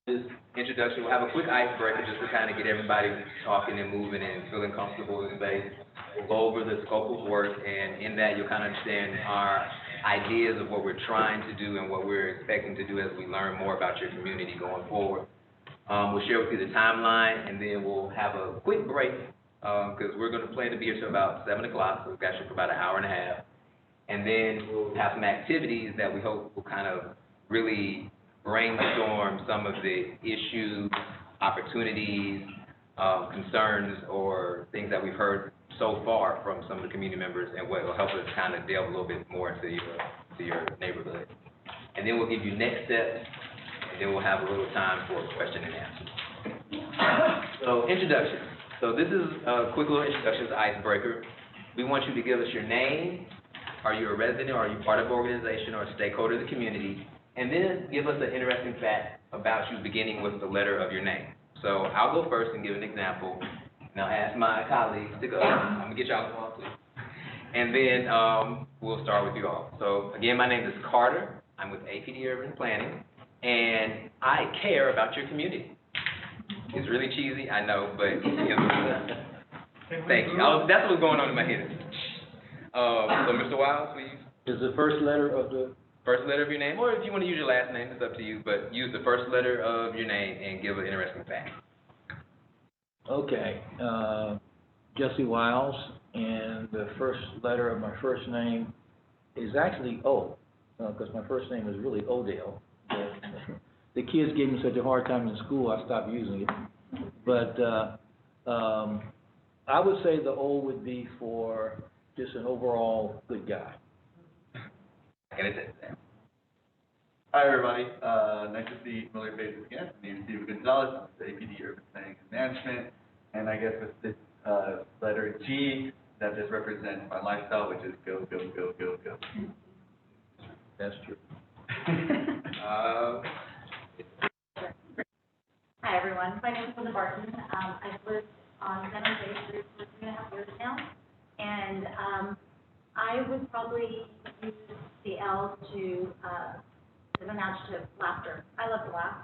This introduction, we'll have a quick icebreaker just to kind of get everybody talking and moving and feeling comfortable in the space. We'll go over the scope of work, and in that you'll kind of understand our ideas of what we're trying to do and what we're expecting to do as we learn more about your community going forward. We'll share with you the timeline, and then we'll have a quick break because we're going to plan to be here till about 7 o'clock, so we've got you for about an hour and a half. And then we'll have some activities that we hope will kind of really brainstorm some of the issues, opportunities, concerns, or things that we've heard so far from some of the community members, and what will help us kind of delve a little bit more into your neighborhood. And then we'll give you next steps, and then we'll have a little time for question and answer. So, introduction. So this is a quick little introduction, it's an icebreaker. We want you to give us your name. Are you a resident, or are you part of an organization or a stakeholder of the community? And then give us an interesting fact about you, beginning with the letter of your name. So I'll go first and give an example. Now ask my colleagues to go. I'm gonna get y'all involved too. And then we'll start with you all. So again, my name is Carter. I'm with APD Urban Planning, and I care about your community. It's really cheesy, I know, but thank you. That's what's going on in my head. So Mr. Wiles, please. Is the first letter of the... First letter of your name, or if you want to use your last name, it's up to you, but use the first letter of your name and give an interesting fact. Okay, Jesse Wiles, and the first letter of my first name is actually O, because my first name is really Odell. The kids gave me such a hard time in school, I stopped using it. But I would say the O would be for just an overall good guy. Hi, everybody. Nice to see familiar faces again. My name is Steve Gonzalez. I'm with APD Urban Planning and Management. And I guess with this letter G, that just represents my lifestyle, which is go, go, go, go, go. That's true. Hi, everyone. My name is Linda Barton. I've lived on San Jose for 3.5 years now. And I would probably use the L to as an adjective, laughter. I love to laugh.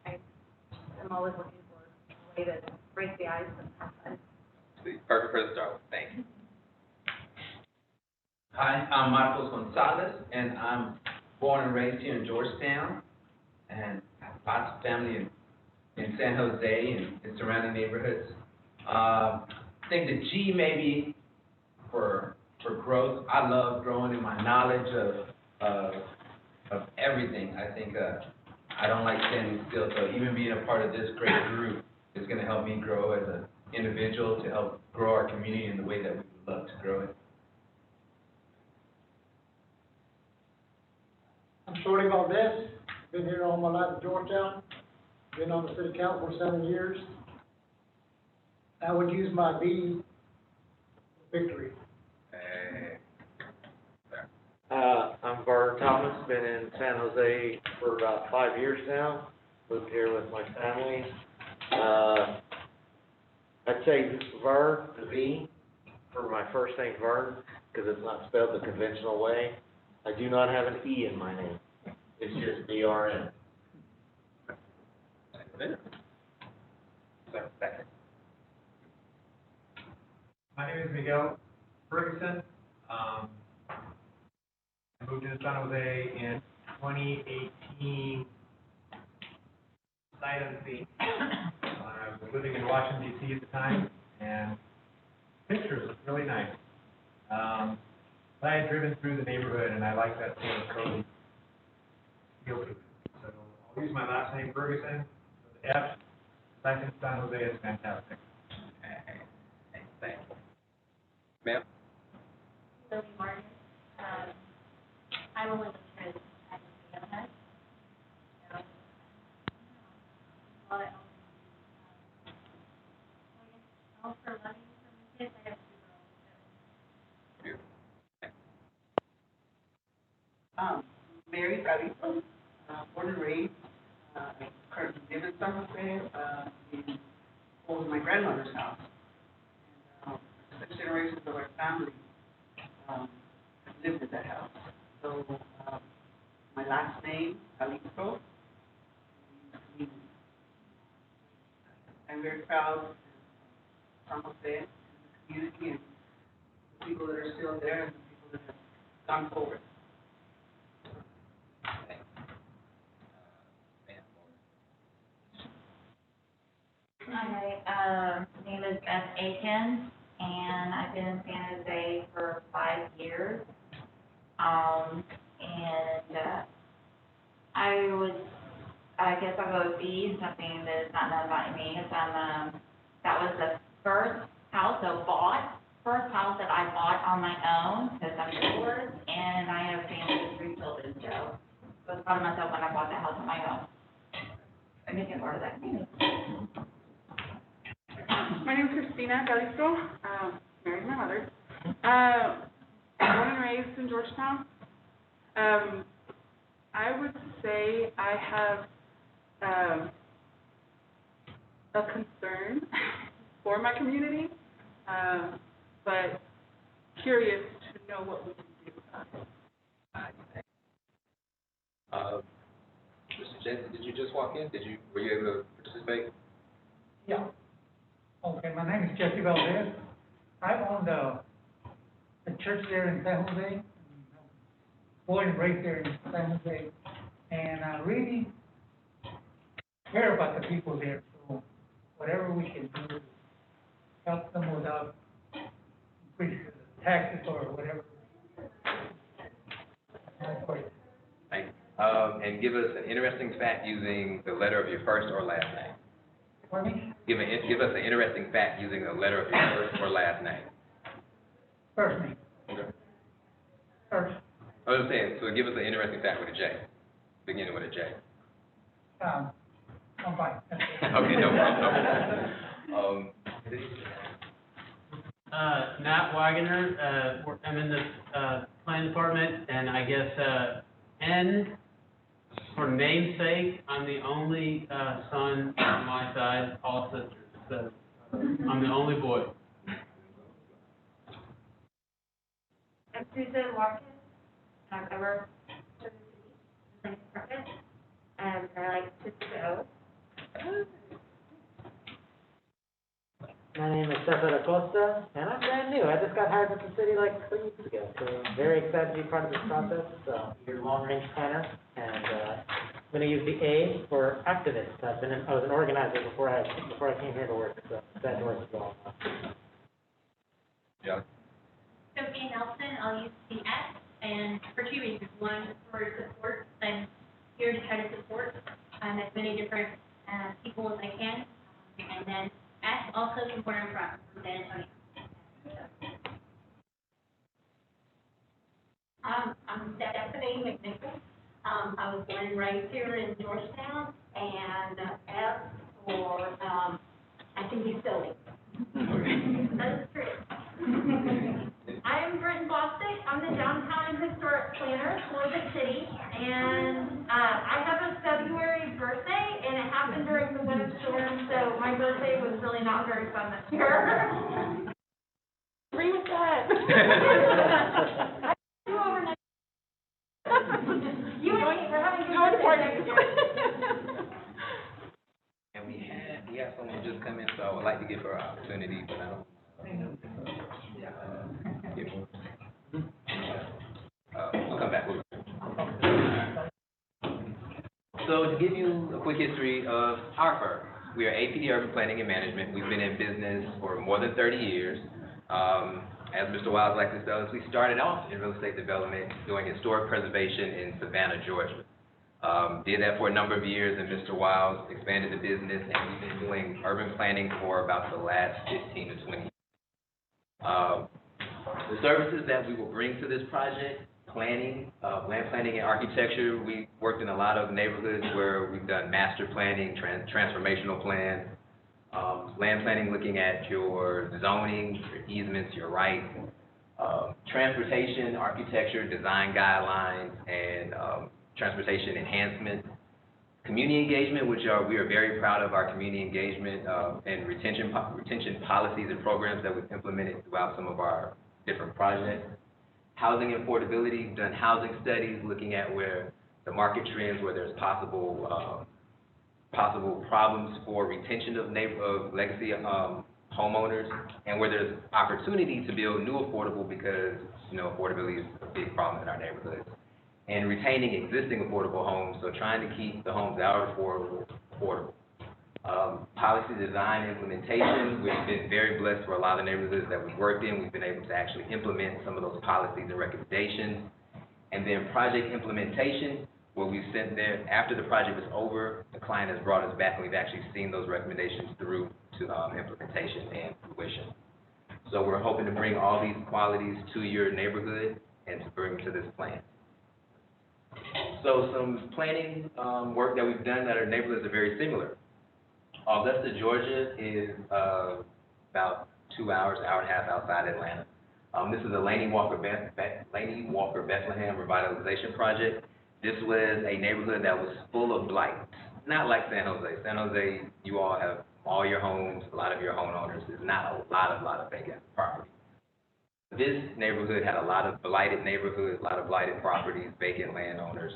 I'm always looking for a way to break the ice and have fun. Perfect for the start with. Thank you. Hi, I'm Marcos Gonzalez, and I'm born and raised here in Georgetown, and I have lots of family in San Jose and in surrounding neighborhoods. I think the G maybe for growth. I love growing in my knowledge of everything. I think I don't like standing still, so even being a part of this great group is going to help me grow as an individual, to help grow our community in the way that we would love to grow it. I'm Shorty Valdez, been here all my life in Georgetown, been on the city council for 7 years. I would use my V, victory. I'm Vern Thomas, been in San Jose for about 5 years now, lived here with my family. I'd say Vern, the V, for my first name Vern, because it's not spelled the conventional way. I do not have an E in my name. It's just VRN. My name is Miguel Ferguson. I moved into San Jose in 2018, sight unseen. I was living in Washington, D.C. at the time, and pictures looked really nice. But I had driven through the neighborhood, and I like that sort of cozy feel to it. So I'll use my last name, Ferguson, with F. I think San Jose is fantastic. Thanks. Ma'am? Lily Martin. I'm a woman who's at the Illinois. For loving from kids, I have 2 girls. Mary Carrizo, born and raised, currently live in San Jose, in what was my grandmother's house. And 6 generations of our family have lived in that house. So my last name, Calixto, I'm very proud of San Jose and the community and the people that are still there and the people that have gone forward. Hi, name is Beth Aiken, and I've been in San Jose for 5 years. I guess I'll go with B, something that is not known about me, is that was the first house that I bought on my own, because I'm divorced, and I have family of 3 children, so I was proud of myself when I bought that house on my own. I make it part of that community. My name is Christina Calisto, married my mother. Born and raised in Georgetown. I would say I have a concern for my community, but curious to know what we can do about it. Mr. Jensen, did you just walk in? Were you able to participate? Yeah. Okay, my name is Jesse Valdez. I owned a church there in San Jose, born and raised there in San Jose, and I really care about the people there, so whatever we can do to help them without increasing the taxes or whatever. Thank you. And give us an interesting fact using the letter of your first or last name. Pardon me? Give us an interesting fact using a letter of your first or last name. First name. Okay. First. I was saying, so give us an interesting fact with a J, beginning with a J. I'm fine. Okay, no problem. Matt Wagoner, I'm in the planning department, and I guess N, for namesake, I'm the only son on my side, all sisters, so I'm the only boy. I'm Susan Watkins, I work for the city, department, and I like to sew. My name is Stefan Acosta, and I'm brand new. I just got hired with the city like 3 weeks ago, so I'm very excited to be part of this process. Your long-range planner, and I'm going to use the A for activist. I was an organizer before I came here to work, so glad to work with you all. Yeah. Sophie Nelson, I'll use the S, and for 2 reasons. One, for support. I'm here to try to support as many different people as I can. And then S, also from where I'm from San Antonio. I'm Stephanie McNichol. I was born and raised here in Georgetown, and S for, I can be silly. That's true. I am Brittany Bostic. I'm the downtown historic planner for the city, and I have a February birthday, and it happened during the winter storm, so my birthday was really not very fun this year. Agree with that. I do overnight. You and me, we're having a good party. And we have someone just come in, so I would like to give her an opportunity, but I don't. We'll come back. So to give you a quick history of our firm, we are APD Urban Planning and Management. We've been in business for more than 30 years. As Mr. Wiles likes to tell us, we started off in real estate development doing historic preservation in Savannah, Georgia. Did that for a number of years, and Mr. Wiles expanded the business, and we've been doing urban planning for about the last 15 to 20 years. The services that we will bring to this project, planning, land planning and architecture. We worked in a lot of neighborhoods where we've done master planning, transformational plans, land planning looking at your zoning, your easements, your rights, transportation, architecture, design guidelines, and transportation enhancement. Community engagement, which we are very proud of our community engagement and retention policies and programs that we've implemented throughout some of our different projects. Housing affordability, we've done housing studies looking at where the market trends, where there's possible possible problems for retention of legacy, homeowners, and where there's opportunity to build new affordable because, affordability is a big problem in our neighborhoods. And retaining existing affordable homes, so trying to keep the homes that are affordable. Policy design implementation, we've been very blessed for a lot of the neighborhoods that we've worked in. We've been able to actually implement some of those policies and recommendations. And then project implementation, where we've sent there, after the project is over, the client has brought us back and we've actually seen those recommendations through to implementation and fruition. So we're hoping to bring all these qualities to your neighborhood and to bring to this plan. So some planning work that we've done that our neighborhoods are very similar. Augusta, Georgia is about 2 hours, hour and a half outside Atlanta. This is a Laney Walker Bethlehem revitalization project. This was a neighborhood that was full of blight, not like San Jose. San Jose, you all have all your homes, a lot of your homeowners. There's not a lot of vacant property. This neighborhood had a lot of blighted neighborhoods, a lot of blighted properties, vacant landowners.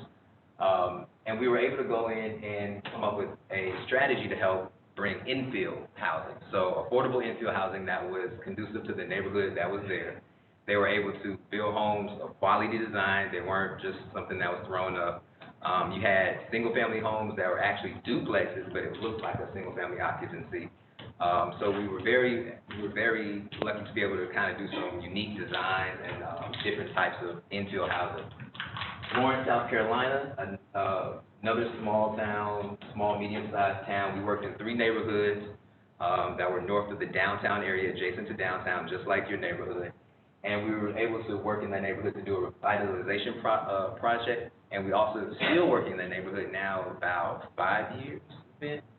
And we were able to go in and come up with a strategy to help bring infill housing. So affordable infill housing that was conducive to the neighborhood that was there. They were able to build homes of quality design. They weren't just something that was thrown up. You had single-family homes that were actually duplexes, but it looked like a single-family occupancy. So we were very lucky to be able to kind of do some unique designs and different types of infill housing. Lawrence, South Carolina, another small, medium-sized town. We worked in 3 neighborhoods that were north of the downtown area, adjacent to downtown, just like your neighborhood. And we were able to work in that neighborhood to do a revitalization project. And we also still working in that neighborhood now about 5 years.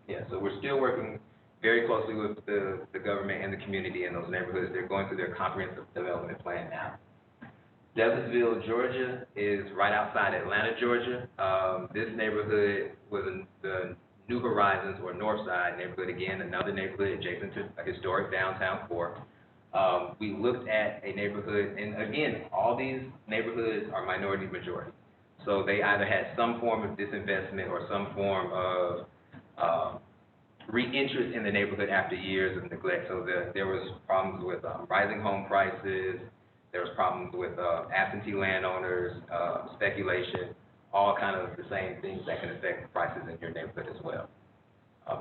Yeah, so we're still working very closely with the government and the community in those neighborhoods. They're going through their comprehensive development plan now. Douglasville, Georgia is right outside Atlanta, Georgia. This neighborhood was the New Horizons or North Side neighborhood, again, another neighborhood adjacent to a historic downtown core. We looked at a neighborhood, and again, all these neighborhoods are minority majority. So they either had some form of disinvestment or some form of re-interest in the neighborhood after years of neglect. So there was problems with rising home prices, there was problems with absentee landowners, speculation, all kind of the same things that can affect the prices in your neighborhood as well.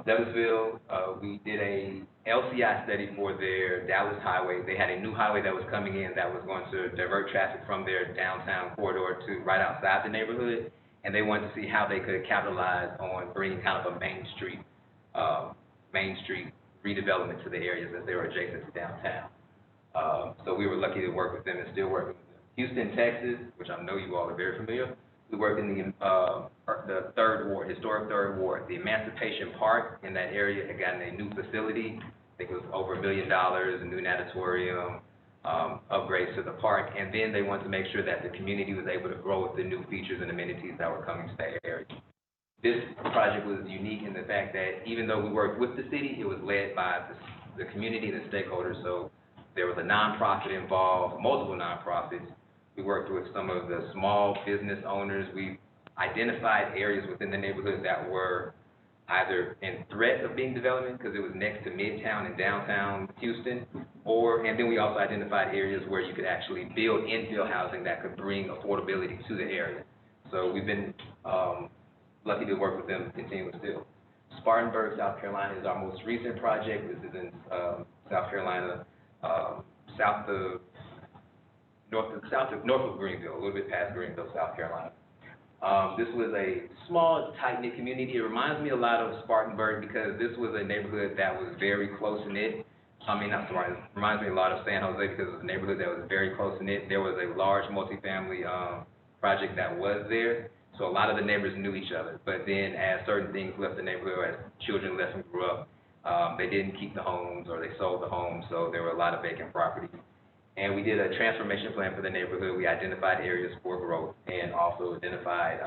Douglasville, we did a LCI study for their Dallas highway. They had a new highway that was coming in that was going to divert traffic from their downtown corridor to right outside the neighborhood, and they wanted to see how they could capitalize on bringing kind of a Main Street redevelopment to the areas as they were adjacent to downtown. So we were lucky to work with them and still working with them. Houston, Texas, which I know you all are very familiar. We work in the third ward, historic third ward. The Emancipation Park in that area had gotten a new facility. I think it was over $1 million, a new natatorium, upgrades to the park. And then they wanted to make sure that the community was able to grow with the new features and amenities that were coming to that area. This project was unique in the fact that even though we worked with the city, it was led by the community and the stakeholders. So there was a nonprofit involved, multiple nonprofits. We worked with some of the small business owners. We identified areas within the neighborhood that were either in threat of being development because it was next to Midtown and downtown Houston, and then we also identified areas where you could actually build infill housing that could bring affordability to the area. So we've been lucky to work with them continually still. Spartanburg, South Carolina is our most recent project. This is in South Carolina, north of Greenville, a little bit past Greenville, South Carolina. This was a small, tight-knit community. It reminds me a lot of Spartanburg because this was a neighborhood that was very close-knit. It reminds me a lot of San Jose because it was a neighborhood that was very close-knit. There was a large multifamily project that was there, so a lot of the neighbors knew each other. But then as certain things left the neighborhood, as children left and grew up, they didn't keep the homes or they sold the homes, so there were a lot of vacant property. And we did a transformation plan for the neighborhood. We identified areas for growth and also identified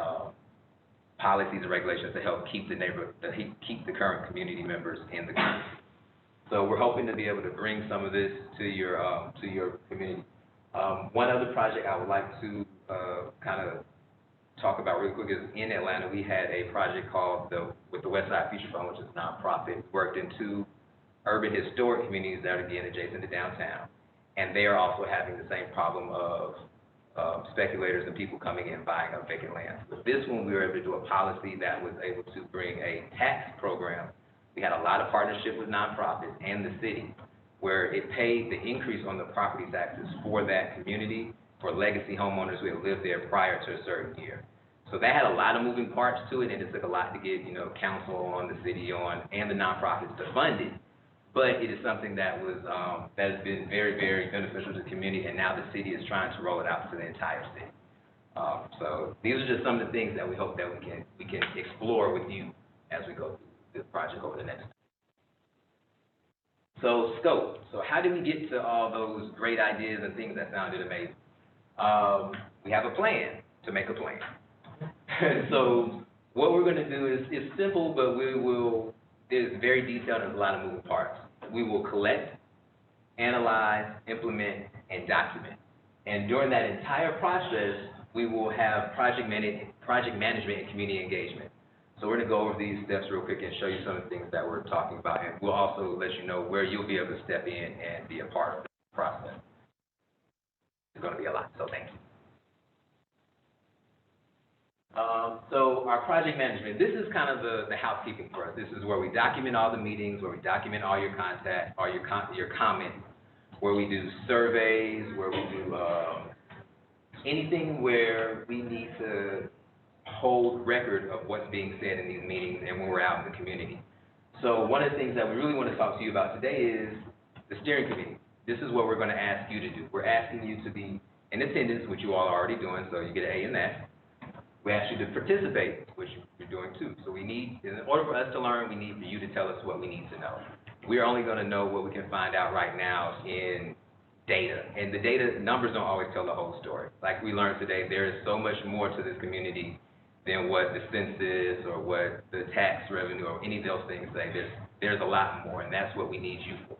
policies and regulations to help keep the current community members in the community. So we're hoping to be able to bring some of this to your community. One other project I would like to kind of talk about really quick is in Atlanta, we had a project called with the West Side Future Fund, which is a nonprofit. We worked in 2 urban historic communities that are again adjacent to downtown. And they are also having the same problem of speculators and people coming in buying up vacant land. With this one, we were able to do a policy that was able to bring a tax program. We had a lot of partnership with nonprofits and the city, where it paid the increase on the property taxes for that community for legacy homeowners who had lived there prior to a certain year. So that had a lot of moving parts to it, and it took a lot to get, council on, the city on, and the nonprofits to fund it. But it is something that was, that has been very, very beneficial to the community, and now the city is trying to roll it out to the entire city. So these are just some of the things that we hope that we can explore with you as we go through this project over the next. So scope. So how did we get to all those great ideas and things that sounded amazing? We have a plan to make a plan. So what we're going to do is simple, but it's very detailed and a lot of moving parts. We will collect, analyze, implement, and document. And during that entire process, we will have project management and community engagement. So we're going to go over these steps real quick and show you some of the things that we're talking about. And we'll also let you know where you'll be able to step in and be a part of the process. It's going to be a lot, so thank you. So our project management, this is kind of the housekeeping for us. This is where we document all the meetings, where we document all your contact, all your comments, where we do surveys, where we do anything where we need to hold record of what's being said in these meetings and when we're out in the community. So one of the things that we really want to talk to you about today is the steering committee. This is what we're going to ask you to do. We're asking you to be in attendance, which you all are already doing, so you get an A in that. We ask you to participate, which you're doing too. So we need, in order for us to learn, we need for you to tell us what we need to know. We are only going to know what we can find out right now in data. And the data, numbers don't always tell the whole story. Like we learned today, there is so much more to this community than what the census or what the tax revenue or any of those things say. There's a lot more, and that's what we need you for.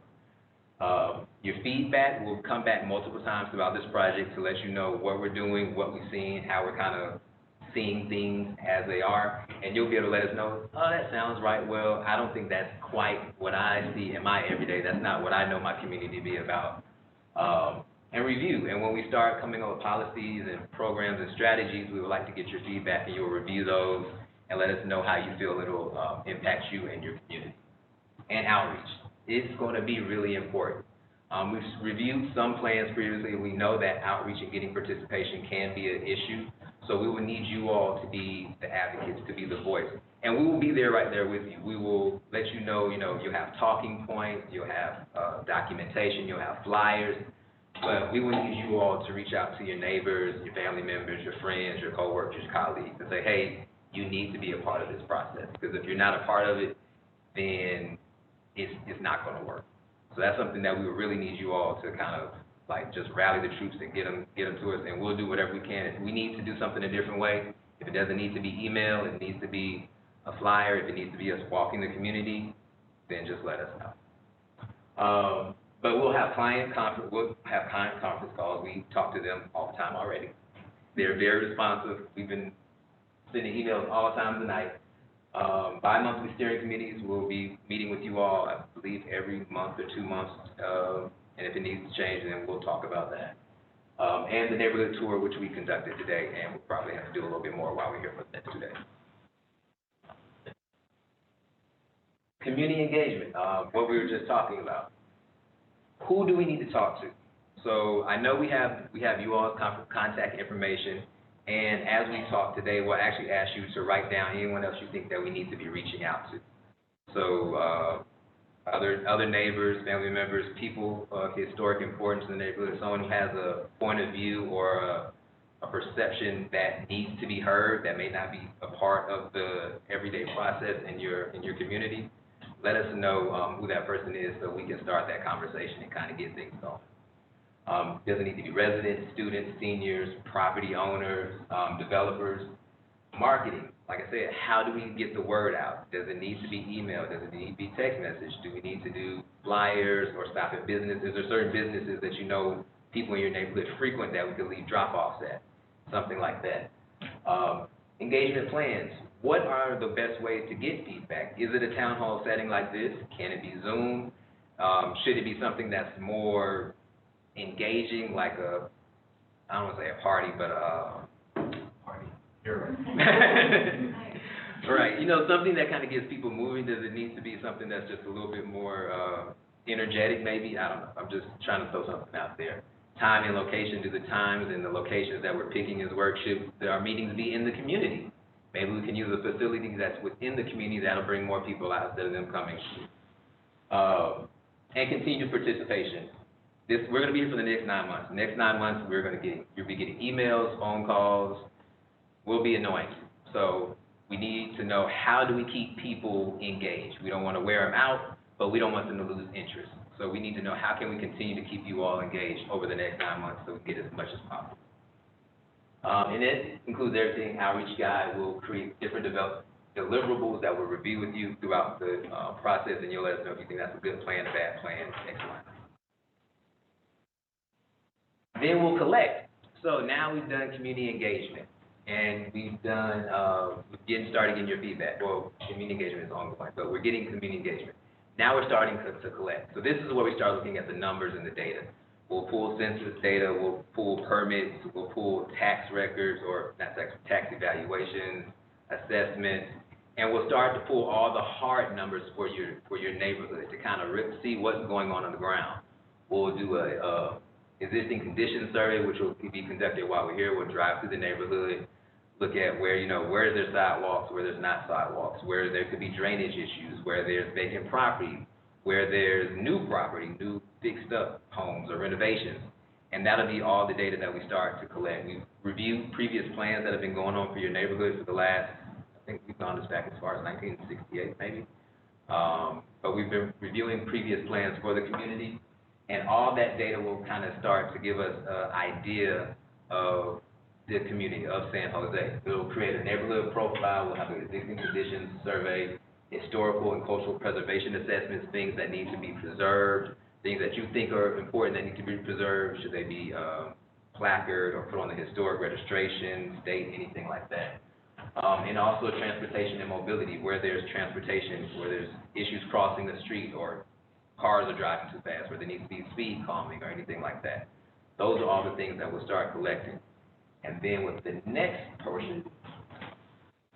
Your feedback will come back multiple times throughout this project to let you know what we're doing, what we've seen, how we're kind of seeing things as they are, and you'll be able to let us know, oh, that sounds right, well, I don't think that's quite what I see in my everyday, that's not what I know my community to be about, and review. And when we start coming up with policies and programs and strategies, we would like to get your feedback, and you'll review those and let us know how you feel it'll impact you and your community. And outreach, it's going to be really important. We've reviewed some plans previously. We know that outreach and getting participation can be an issue. So we will need you all to be the advocates, to be the voice. And we will be there right there with you. We will let you know, you'll have talking points, you'll have documentation, you'll have flyers. But we will need you all to reach out to your neighbors, your family members, your friends, your coworkers, your colleagues, and say, hey, you need to be a part of this process. Because if you're not a part of it, then it's not going to work. So that's something that we would really need you all to kind of just rally the troops and get them to us, and we'll do whatever we can. If we need to do something a different way, if it doesn't need to be email, it needs to be a flyer, if it needs to be us walking the community, then just let us know. But we'll have client conference calls. We talk to them all the time already. They're very responsive. We've been sending emails all times of the night. Bi-monthly steering committees will be meeting with you all, I believe, every month or 2 months. And if it needs to change, then we'll talk about that. And the neighborhood tour, which we conducted today, and we'll probably have to do a little bit more while we're here for the next 2 days. Community engagement, what we were just talking about. Who do we need to talk to? So I know we have you all's contact information, and as we talk today, we'll actually ask you to write down anyone else you think that we need to be reaching out to. So other neighbors, family members, people of historic importance in the neighborhood, someone who has a point of view or a perception that needs to be heard, that may not be a part of the everyday process in your community. Let us know who that person is so we can start that conversation and kind of get things going. Doesn't need to be residents, students, seniors, property owners, developers. Marketing, like I said, how do we get the word out? Does it need to be email? Does it need to be text message? Do we need to do flyers or stop at businesses? Or certain businesses that people in your neighborhood frequent that we could leave drop-offs at? Something like that. Engagement plans. What are the best ways to get feedback? Is it a town hall setting like this? Can it be Zoom? Should it be something that's more engaging, like I don't want to say a party, but party. You're right. Right, you know, something that kind of gets people moving. Does it need to be something that's just a little bit more energetic, maybe? I don't know. I'm just trying to throw something out there. Time and location. Do the times and the locations that we're picking as work, should our meetings be in the community? Maybe we can use a facility that's within the community that'll bring more people out instead of them coming. And continued participation. We're going to be here for the next 9 months. The next 9 months, you'll be getting emails, phone calls. We'll be annoying. So we need to know, how do we keep people engaged? We don't want to wear them out, but we don't want them to lose interest. So we need to know, how can we continue to keep you all engaged over the next 9 months so we get as much as possible. And it includes everything. Outreach Guide will create different deliverables that we'll review with you throughout the process, and you'll let us know if you think that's a good plan, a bad plan, excellent. Then we'll collect. So now we've done community engagement, and we've done, we're getting started getting your feedback. Well, community engagement is ongoing, but we're getting community engagement. Now we're starting to collect. So this is where we start looking at the numbers and the data. We'll pull census data, we'll pull permits, we'll pull tax records, or not tax evaluations, assessments, and we'll start to pull all the hard numbers for your neighborhood to kind of see what's going on the ground. We'll do a existing condition survey, which will be conducted while we're here. We'll drive through the neighborhood, look at where there's sidewalks, where there's not sidewalks, where there could be drainage issues, where there's vacant property, where there's new property, new fixed up homes or renovations. And that'll be all the data that we start to collect. We've reviewed previous plans that have been going on for your neighborhood for the last, I think we've gone this back as far as 1968 maybe. But we've been reviewing previous plans for the community, and all that data will kind of start to give us an idea of the community of San Jose. It'll create a neighborhood profile. We'll have an existing conditions survey, historical and cultural preservation assessments, things that need to be preserved, things that you think are important that need to be preserved. Should they be placard or put on the historic registration, state, anything like that. And also transportation and mobility, where there's transportation, where there's issues crossing the street, or cars are driving too fast, where there needs to be speed calming or anything like that. Those are all the things that we'll start collecting. And then with the next portion,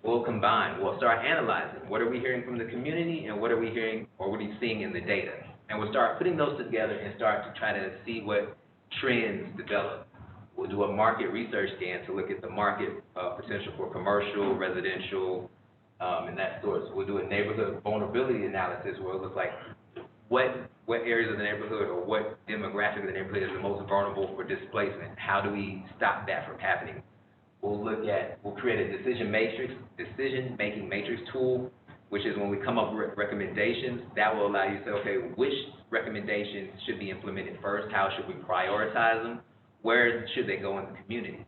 we'll combine. We'll start analyzing. What are we hearing from the community, and what are we hearing or what are we seeing in the data? And we'll start putting those together and start to try to see what trends develop. We'll do a market research scan to look at the market potential for commercial, residential, and that sort. So we'll do a neighborhood vulnerability analysis where it looks like what areas of the neighborhood or what demographic of the neighborhood is the most vulnerable for displacement. How do we stop that from happening? We'll create a decision-making matrix tool, which is when we come up with recommendations, that will allow you to say, okay, which recommendations should be implemented first? How should we prioritize them? Where should they go in the community?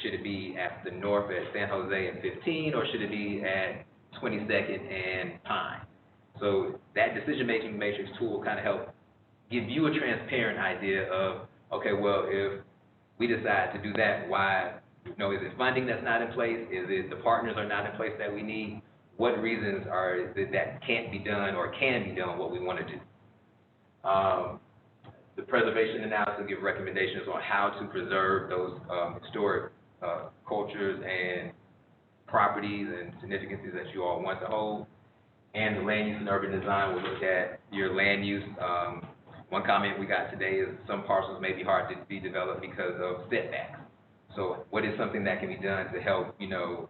Should it be at the north at San Jose and 15, or should it be at 22nd and Pine? So that decision-making matrix tool will kind of help give you a transparent idea of, okay, well, if we decide to do that, why? Is it funding that's not in place? Is it the partners are not in place that we need? What reasons are that can't be done or can be done what we want to do? The preservation analysis will give recommendations on how to preserve those historic cultures and properties and significances that you all want to hold. And the land use and urban design will look at your land use. One comment we got today is some parcels may be hard to be developed because of setbacks. So what is something that can be done to help,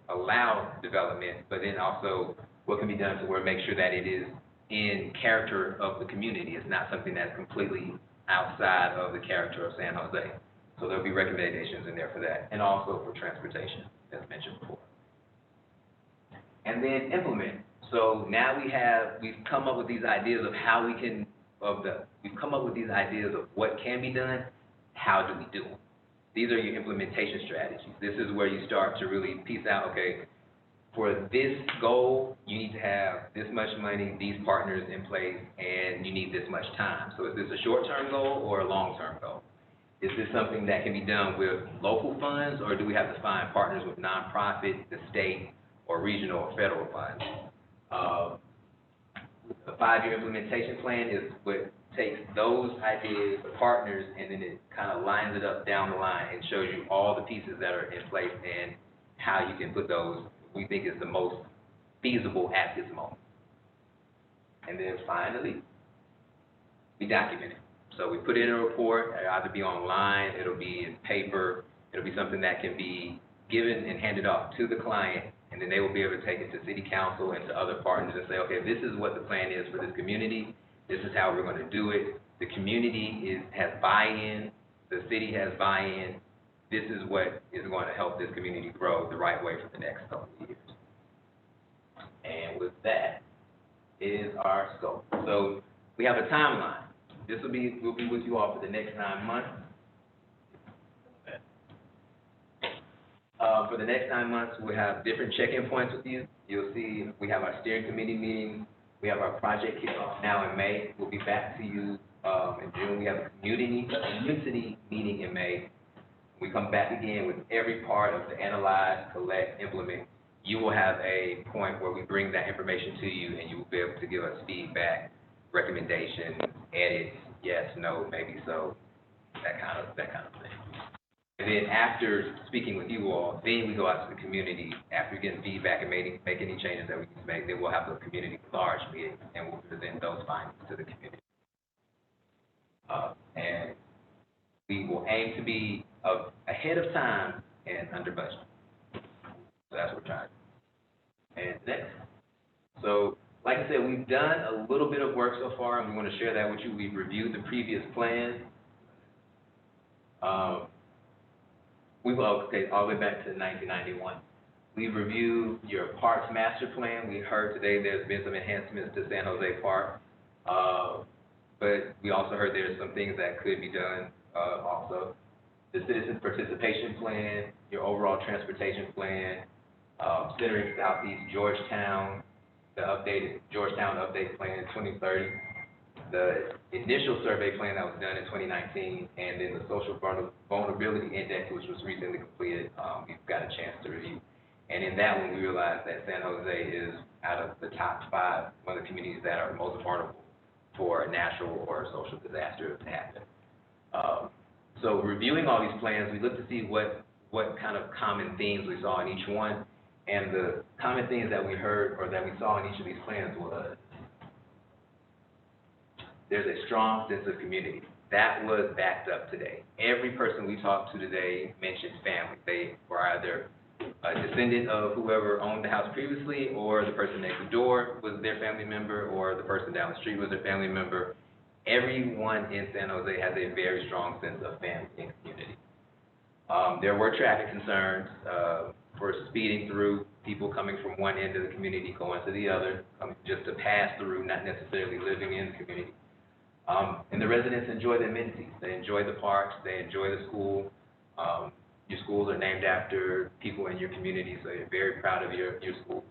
allow development, but then also what can be done to make sure that it is in character of the community. It's not something that's completely outside of the character of San Jose. So there'll be recommendations in there for that, and also for transportation, as mentioned before. And then implement. So now we've come up with these ideas of how we can, we've come up with these ideas of what can be done, how do we do them? These are your implementation strategies. This is where you start to really piece out, okay, for this goal, you need to have this much money, these partners in place, and you need this much time. So is this a short-term goal or a long-term goal? is this something that can be done with local funds, or do we have to find partners with nonprofit, the state, or regional or federal funds? The 5-year implementation plan is what takes those ideas, the partners, and then it kind of lines it up down the line and shows you all the pieces that are in place and how you can put those, we think is the most feasible at this moment. And then finally, we document it. So we put it in a report, it'll either be online, it'll be in paper, it'll be something that can be given and handed off to the client, and then they will be able to take it to city council and to other partners and say, okay, this is what the plan is for this community, this is how we're going to do it. The community has buy-in, the city has buy-in, this is what is going to help this community grow the right way for the next couple of years. And with that is our scope. So we have a timeline. We'll be with you all for the next 9 months. For the next 9 months, we'll have different check-in points with you. You'll see we have our steering committee meetings. We have our project kickoff now in May. We'll be back to you in June. We have a community meeting in May. We come back again with every part of the analyze, collect, implement. You will have a point where we bring that information to you, and you will be able to give us feedback, recommendations, edits, yes, no, maybe so, that kind of thing. And then after speaking with you all, then we go out to the community. After getting feedback and make any changes that we need to make, then we'll have a community large meeting, and we'll present those findings to the community. And we will aim to be ahead of time and under budget. So that's what we're trying to do. And next. So, like I said, we've done a little bit of work so far, and we want to share that with you. We've reviewed the previous plans. We will take all the way back to 1991. We've reviewed your parks master plan. We heard today there's been some enhancements to San Jose Park, but we also heard there's some things that could be done also. The citizen participation plan, your overall transportation plan, centering Southeast Georgetown, the updated Georgetown Update Plan 2030, the initial survey plan that was done in 2019, and then the Social Vulnerability Index, which was recently completed, we've got a chance to review. And in that one, we realized that San Jose is out of the top 5, one of the communities that are most vulnerable for a natural or a social disaster to happen. So reviewing all these plans, we looked to see what kind of common themes we saw in each one. And the common themes that we heard or that we saw in each of these plans was there's a strong sense of community. That was backed up today. Every person we talked to today mentioned family. They were either a descendant of whoever owned the house previously, or the person next door was their family member, or the person down the street was their family member. Everyone in San Jose has a very strong sense of family and community. There were traffic concerns for speeding through, people coming from one end of the community going to the other, just to pass through, not necessarily living in the community. And the residents enjoy the amenities. They enjoy the parks, they enjoy the school. Your schools are named after people in your community, so you're very proud of your school.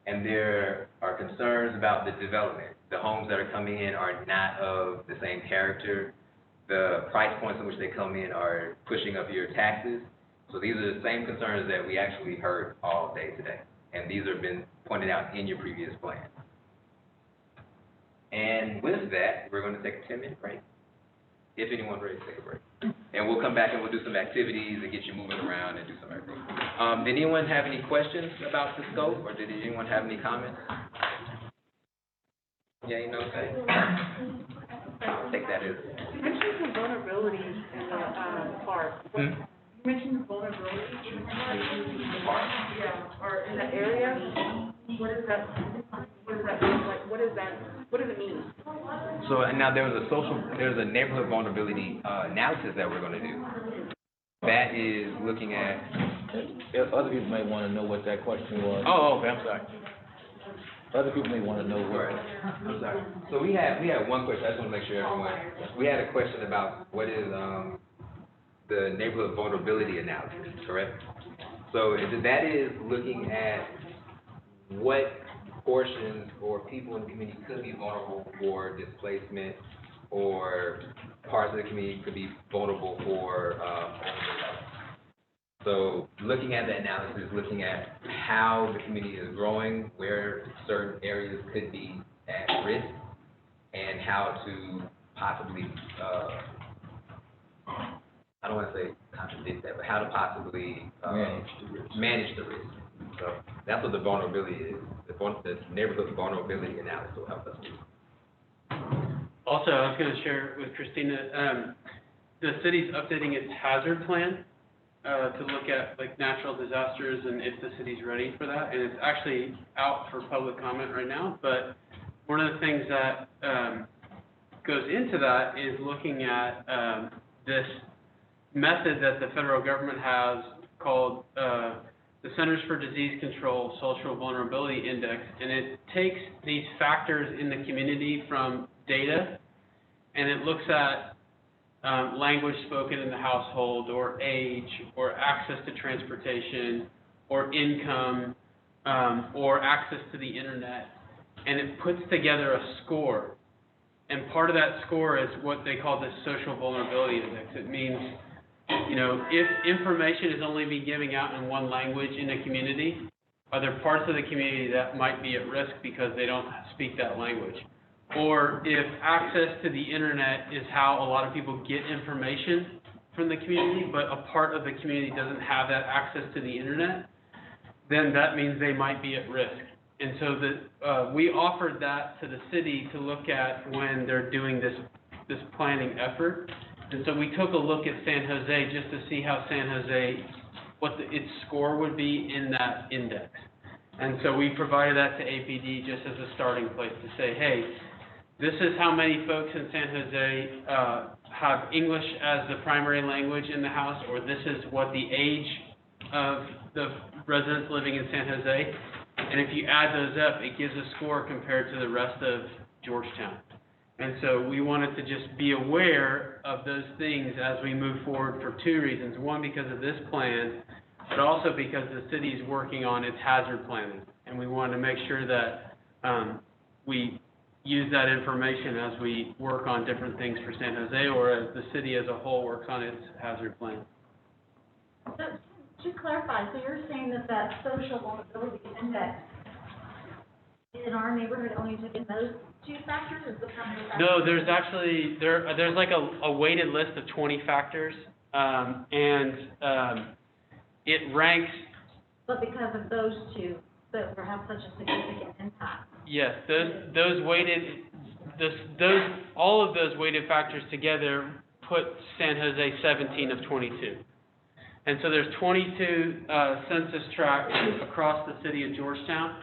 And there are concerns about the development. The homes that are coming in are not of the same character. The price points in which they come in are pushing up your taxes. So these are the same concerns that we actually heard all day today. And these have been pointed out in your previous plan. And with that, we're going to take a 10-minute break, if anyone's ready to take a break. And we'll come back and we'll do some activities and get you moving around and do some everything. Did anyone have any questions about the scope, or did anyone have any comments? Yeah, you know what I'm saying? I'll take that as. You mentioned some vulnerability in the park. You mentioned vulnerability in the park? Yeah, or in the area. What is that mean? Like, what does it mean? So now there's a neighborhood vulnerability analysis that we're going to do. That is looking at. Other people may want to know what that question was. Oh, okay, I'm sorry. Other people may want to know what. I'm sorry. So we had one question. I just want to make sure everyone. We had a question about what is the neighborhood vulnerability analysis, correct? So that is looking at what portions or people in the community could be vulnerable for displacement or parts of the community could be vulnerable for overdevelopment. So looking at the analysis, looking at how the community is growing, where certain areas could be at risk, and how to possibly, I don't want to say contradict that, but how to possibly manage the risk. So that's what the vulnerability is. The neighborhood vulnerability analysis will help us do. Also, I was going to share with Christina, the city's updating its hazard plan to look at like natural disasters and if the city's ready for that. And it's actually out for public comment right now. But one of the things that goes into that is looking at this method that the federal government has called the Centers for Disease Control Social Vulnerability Index, and it takes these factors in the community from data, and it looks at language spoken in the household, or age, or access to transportation, or income, or access to the internet, and it puts together a score. And part of that score is what they call the Social Vulnerability Index. It means, you know, if information is only being given out in one language in a community, are there parts of the community that might be at risk because they don't speak that language? Or if access to the internet is how a lot of people get information from the community, but a part of the community doesn't have that access to the internet, then that means they might be at risk. And so we offered that to the city to look at when they're doing this planning effort. And so we took a look at San Jose just to see how San Jose, what its score would be in that index. And so we provided that to APD just as a starting place to say, hey, this is how many folks in San Jose have English as the primary language in the house, or this is what the age of the residents living in San Jose. And if you add those up, it gives a score compared to the rest of Georgetown. And so we wanted to just be aware of those things as we move forward for two reasons. One, because of this plan, but also because the city is working on its hazard planning. And we wanted to make sure that we use that information as we work on different things for San Jose, or as the city as a whole works on its hazard plan. So, to clarify, so you're saying that social vulnerability index in our neighborhood only took in those two factors, is the primary factor? No, there's actually, there's like a weighted list of 20 factors, and it ranks. But because of those two, that will have such a significant impact. Yes, all of those weighted factors together put San Jose 17 of 22. And so there's 22 census tracts across the city of Georgetown,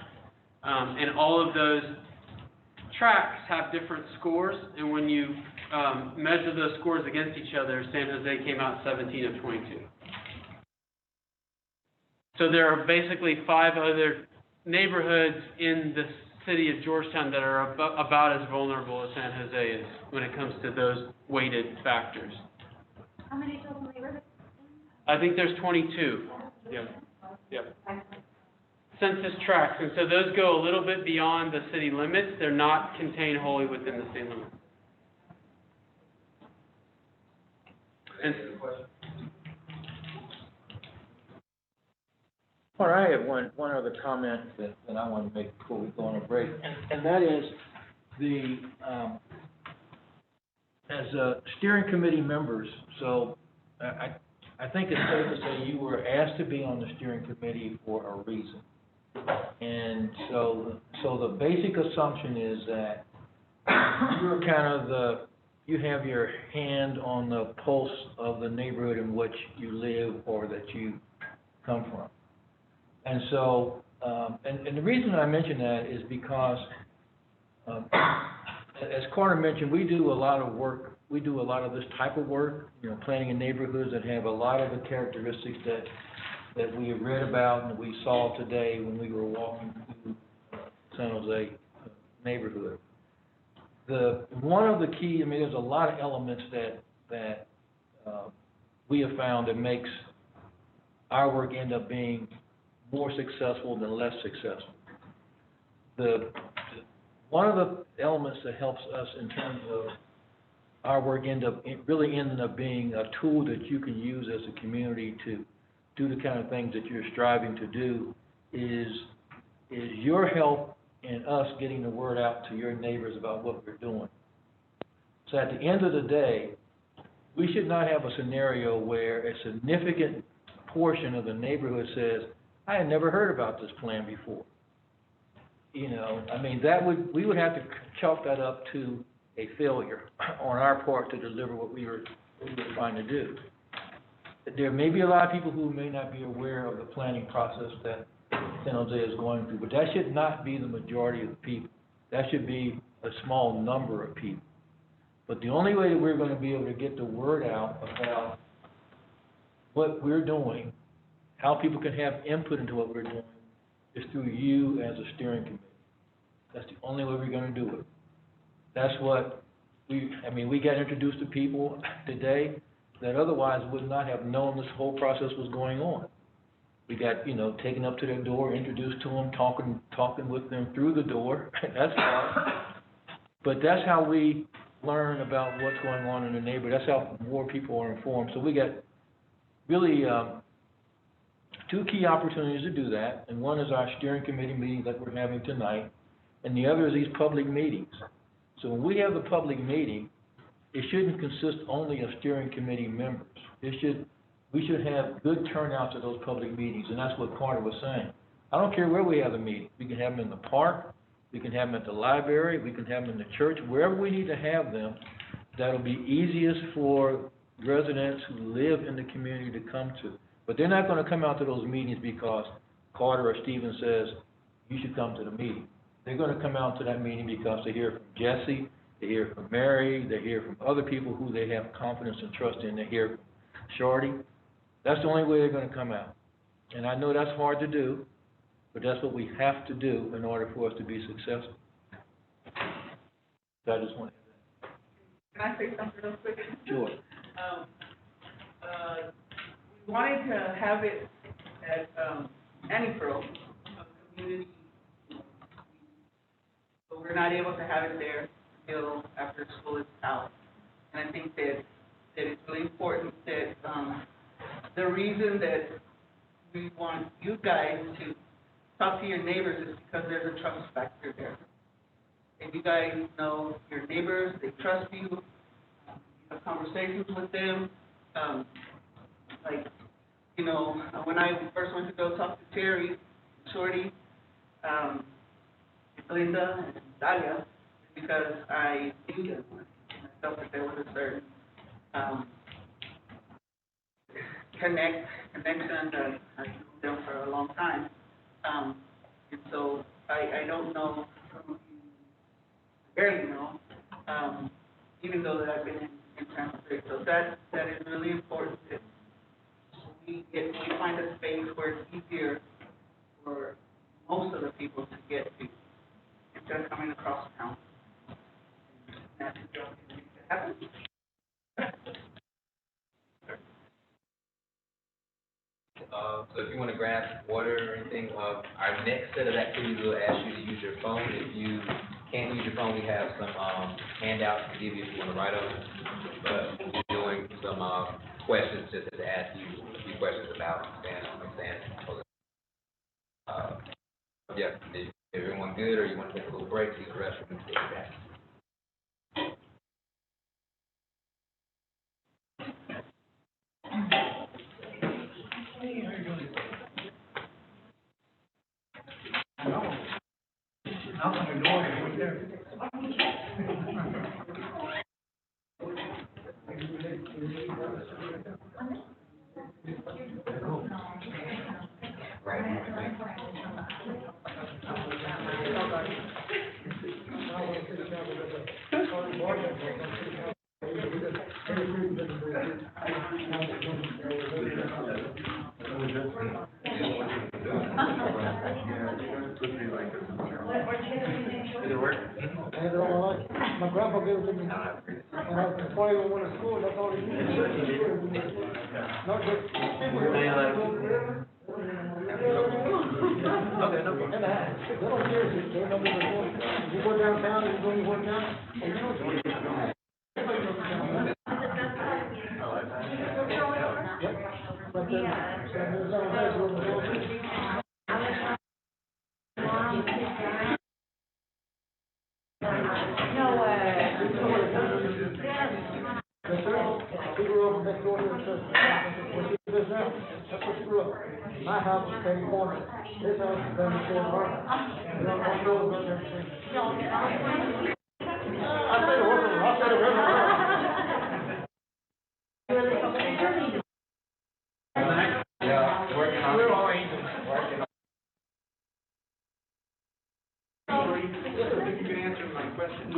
and all of those tracts have different scores, and when you measure those scores against each other, San Jose came out 17 of 22. So there are basically 5 other neighborhoods in the city of Georgetown that are about as vulnerable as San Jose is when it comes to those weighted factors. How many total neighborhoods? I think there's 22. Yep. Census tracts, and so those go a little bit beyond the city limits. They're not contained wholly within the city limits. And All right, I have one other comment that I want to make before we go on a break, and that is as steering committee members, so I think it's safe to say you were asked to be on the steering committee for a reason. And so the basic assumption is that you're kind of you have your hand on the pulse of the neighborhood in which you live or that you come from. And so, and the reason I mention that is because, as Carter mentioned, we do a lot of work. We do a lot of this type of work, planning in neighborhoods that have a lot of the characteristics that we have read about and we saw today when we were walking through San Jose neighborhood. One of the key, there's a lot of elements that we have found that makes our work end up being more successful than less successful. One of the elements that helps us in terms of our work really ended up being a tool that you can use as a community to do the kind of things that you're striving to do, is your help in us getting the word out to your neighbors about what we're doing. So at the end of the day, we should not have a scenario where a significant portion of the neighborhood says, I had never heard about this plan before. You know, I mean, we would have to chalk that up to a failure on our part to deliver what we were trying to do. There may be a lot of people who may not be aware of the planning process that San Jose is going through, but that should not be the majority of the people. That should be a small number of people. But the only way that we're going to be able to get the word out about what we're doing, how people can have input into what we're doing, is through you as a steering committee. That's the only way we're going to do it. That's what we got introduced to people today that otherwise would not have known this whole process was going on. We got, taken up to their door, introduced to them, talking with them through the door. That's hard. But that's how we learn about what's going on in the neighborhood. That's how more people are informed. So we got really two key opportunities to do that, and one is our steering committee meeting that we're having tonight, and the other is these public meetings. So when we have the public meeting, it shouldn't consist only of steering committee members. We should have good turnouts at those public meetings, and that's what Carter was saying. I don't care where we have a meeting. We can have them in the park, we can have them at the library, we can have them in the church, wherever we need to have them. That'll be easiest for residents who live in the community to come to. But they're not going to come out to those meetings because Carter or Stephen says, you should come to the meeting. They're going to come out to that meeting because they hear from Jesse, they hear from Mary, they hear from other people who they have confidence and trust in, they hear from Shorty. That's the only way they're going to come out. And I know that's hard to do, but that's what we have to do in order for us to be successful. So I just want to... Can I say something real quick? Sure. We wanted to have it at, Annipro, a community, but we're not able to have it there until after school is out. And I think that it's really important that, the reason that we want you guys to talk to your neighbors is because there's a trust factor there. And you guys know your neighbors, they trust you, you have conversations with them. When I first went to go talk to Terry, Shorty, Linda, and Dalia, because I knew them. I felt that there was a certain connection that I knew them for a long time. And so I don't know, some of you barely know, even though that I've been in San Jose. So that is really important that we find a space where it's easier for most of the people to get to instead of coming across town. That's the job that needs to happen. So if you want to grab water or anything, our next set of activities will ask you to use your phone. If you can't use your phone, we have some handouts to give you if you want to write them. But we're doing some questions just to ask you a few questions about San. Yeah, is everyone good, or you want to take a little break, use the restroom, and take it back? My grandpa gave it to me when I before I even went to school. That's all he used. Not just people here. Okay, no problem. They don't care if they know what they're doing. You go downtown, you go anywhere down, and you know what you're doing. No way. Yes, sir. He grew up next door to the church. Where she lives now, that's where she grew up. My house is Penny Corner. His house is down the corner. And then one goes up there. I say the word, I say the word. Yeah, working on it. Working on You can answer my question.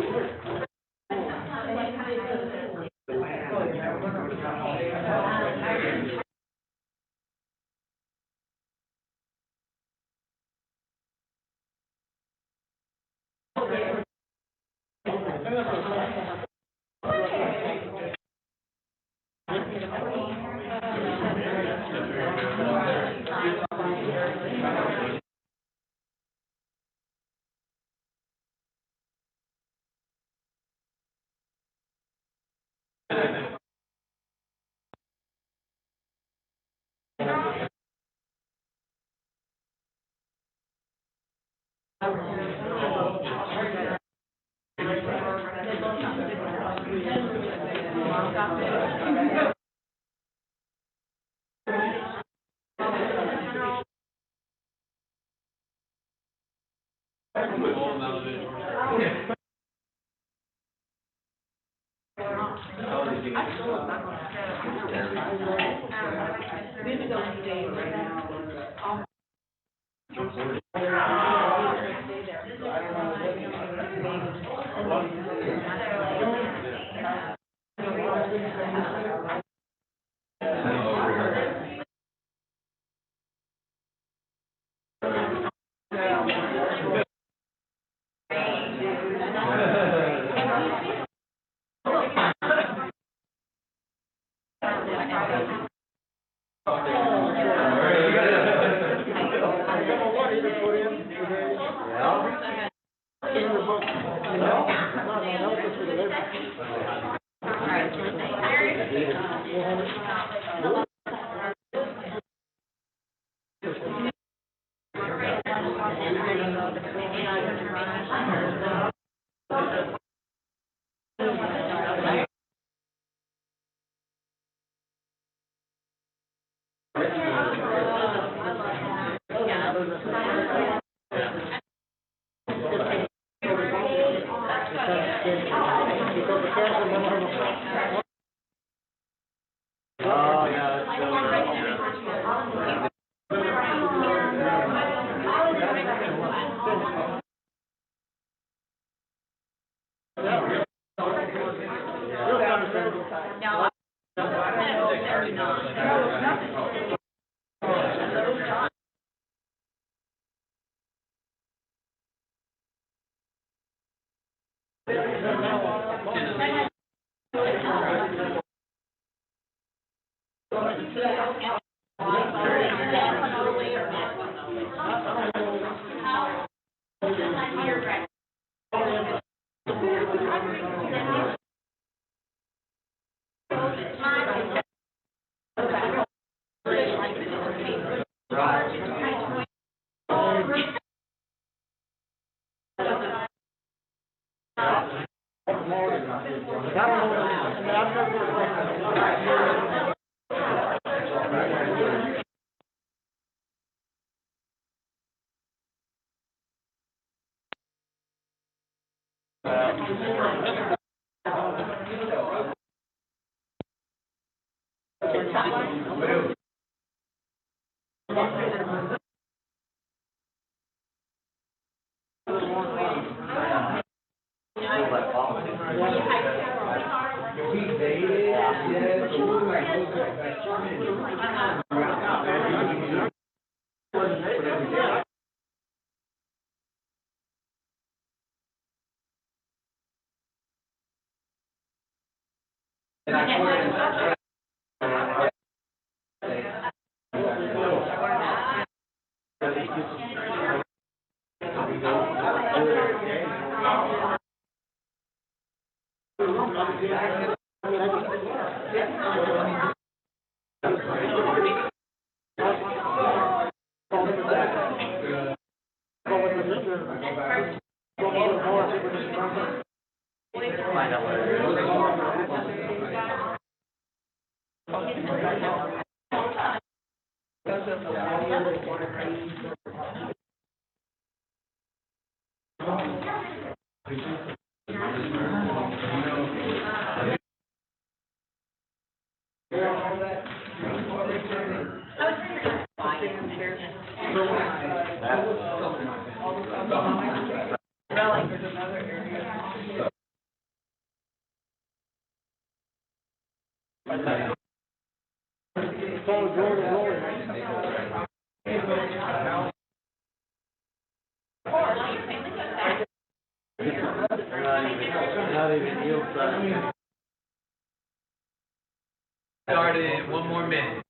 Started in 1 more minute.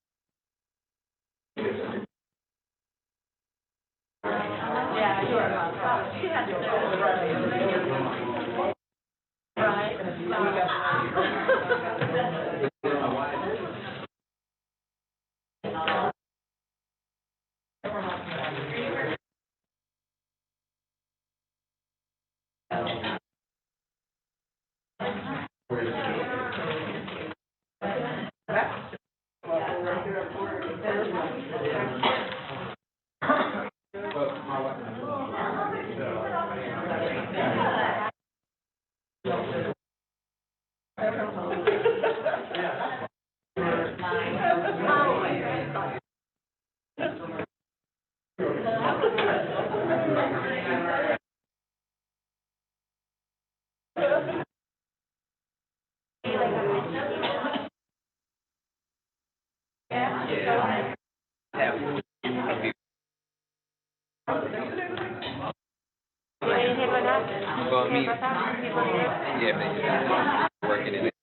Well, I mean, yeah, but working in it.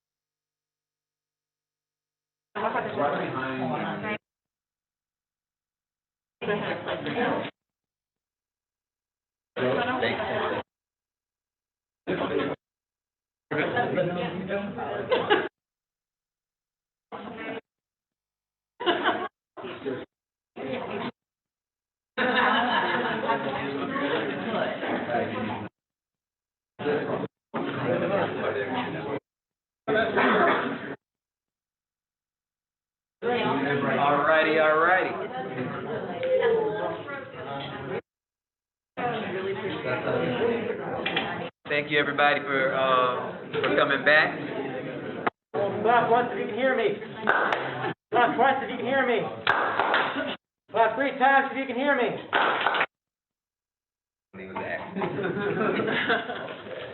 Alrighty. Thank you, everybody, for coming back. Clap once if you can hear me. Clap twice if you can hear me. Clap 3 times if you can hear me.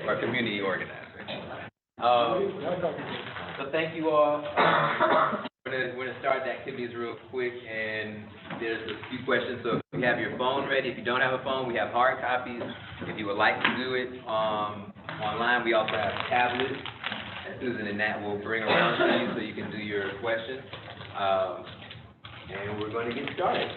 Our community organizer. So thank you all. We're gonna start the activities real quick, and there's a few questions. So if you have your phone ready, if you don't have a phone, we have hard copies. If you would like to do it online, we also have tablets. And Susan and Nat will bring around to you so you can do your questions. And we're going to get started.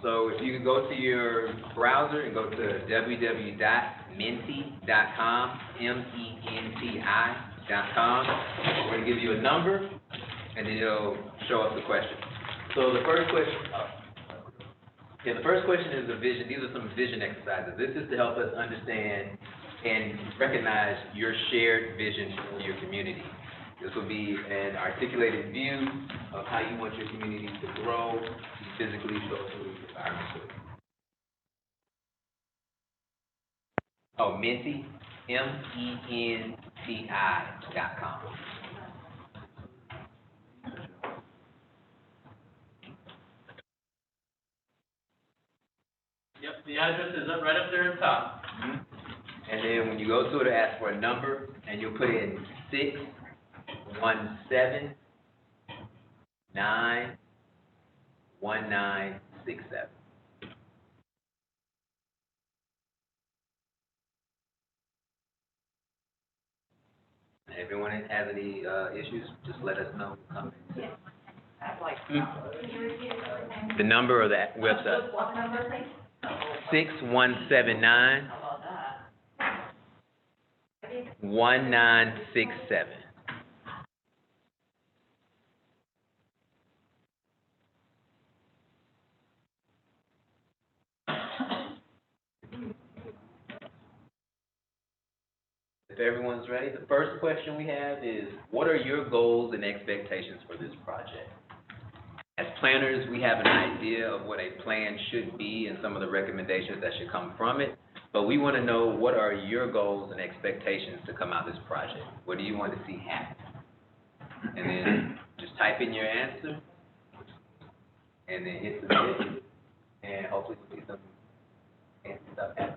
So if you can go to your browser and go to www.menti.com, MENTI.com. We're going to give you a number, and then it'll show us the question. So the first question is a vision. These are some vision exercises. This is to help us understand and recognize your shared vision for your community. This will be an articulated view of how you want your community to grow physically, socially, environmentally. Oh, Menti, MENTI.com. Yep, the address is right up there at the top. Mm-hmm. And then when you go to it, ask for a number, and you'll put in 617-91967. Everyone has any issues, just let us know. The number or the website? 6179-1967. If everyone's ready, the first question we have is, what are your goals and expectations for this project? planners, we have an idea of what a plan should be and some of the recommendations that should come from it. But we want to know, what are your goals and expectations to come out of this project? What do you want to see happen? And then just type in your answer, and then hit submit, and hopefully we'll see some fancy stuff happen.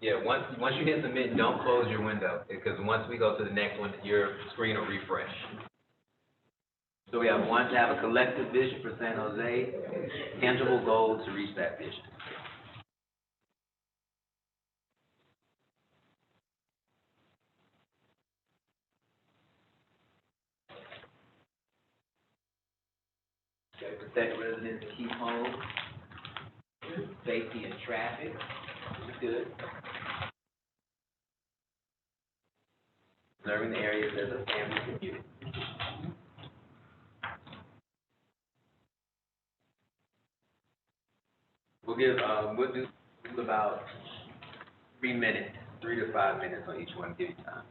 Yeah, once you hit submit, don't close your window, because once we go to the next one, your screen will refresh. So we have one, to have a collective vision for San Jose, tangible goals to reach that vision. Okay, protect residents and keep home, safety and traffic, which is good. Preserving the areas as a family community. We'll do about 3 minutes, 3 to 5 minutes on each one, give you time.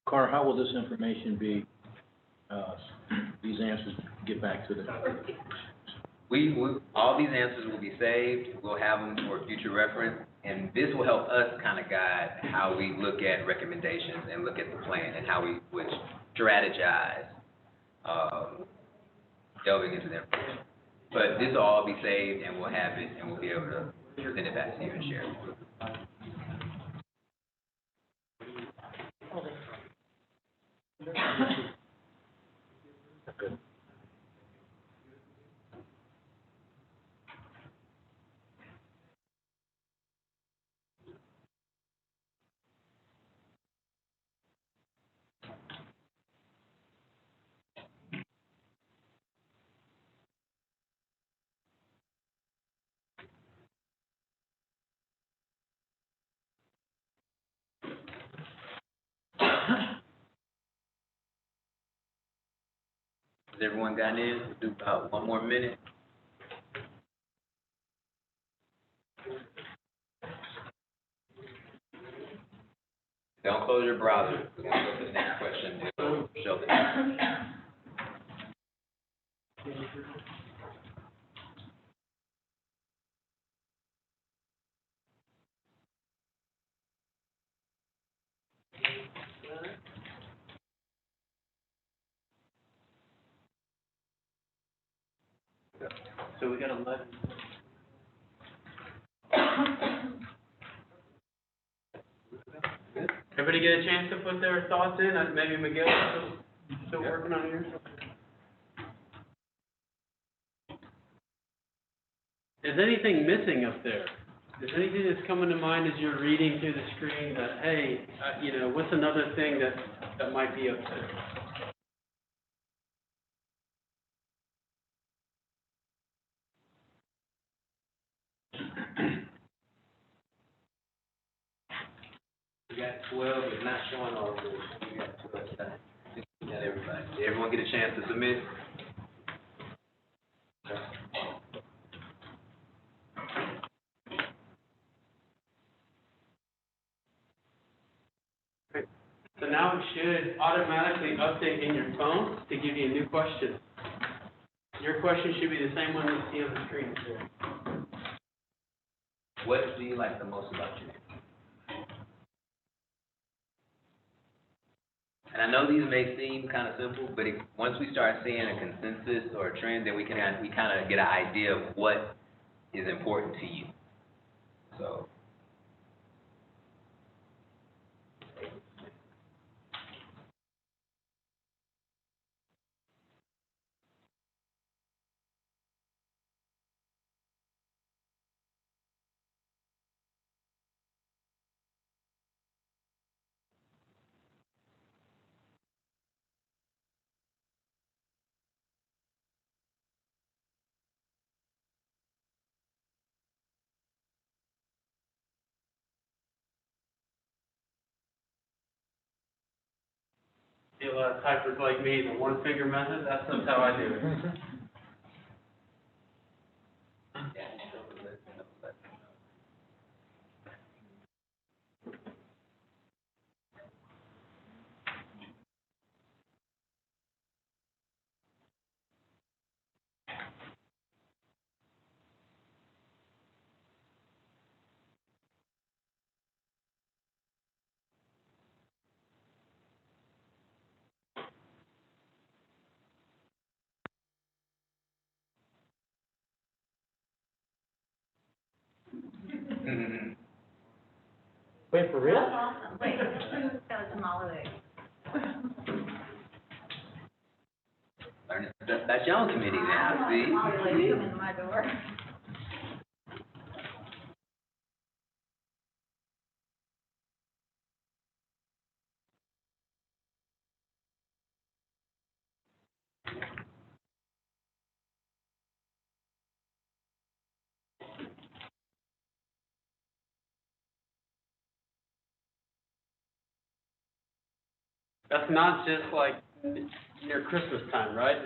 Carter, how will this information be, these answers get back to the? All these answers will be saved, we'll have them for future reference, and this will help us kind of guide how we look at recommendations and look at the plan and how we would strategize, delving into them. But this will all be saved, and we'll have it, and we'll be able to send it back to you and share it. Good. Has everyone gotten in? We'll do about 1 more minute. Don't close your browser. We're going to go to the next question. Show the So we got 11. Everybody get a chance to put their thoughts in? Maybe Miguel still working on yours? Is anything missing up there? Is anything that's coming to mind as you're reading through the screen that, hey, what's another thing that might be up there? We got 12, it's not showing all of this. We got 12. We got everybody. Did everyone get a chance to submit? Great. So now it should automatically update in your phone to give you a new question. Your question should be the same one you see on the screen here. What do you like the most about your name? And I know these may seem kind of simple, but once we start seeing a consensus or a trend, then we kind of get an idea of what is important to you. So. See a lot of typers like me, the one finger method, that's just how I do it. Wait, for real? That's awesome. Wait, who's got a tamale? That's y'all committee now, see? Tamale lady coming to my door. That's not just like near Christmas time, right?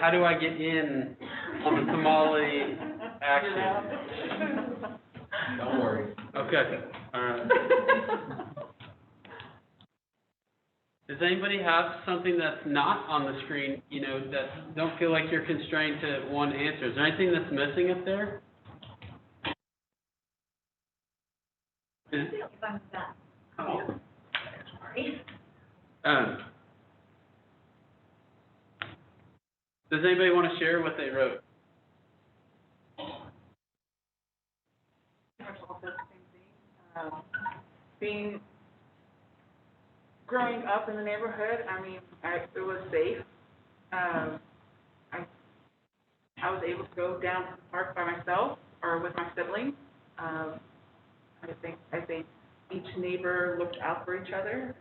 How do I get in on the tamale action? Don't worry. Okay, all right. Does anybody have something that's not on the screen, you know, that don't feel like you're constrained to one answer? Is there anything that's missing up there? I feel like I'm done. Oh. Sorry. Does anybody want to share what they wrote? Pretty much all said the same thing. Growing up in the neighborhood, I mean, it was safe. I was able to go down to the park by myself or with my siblings. I think each neighbor looked out for each other.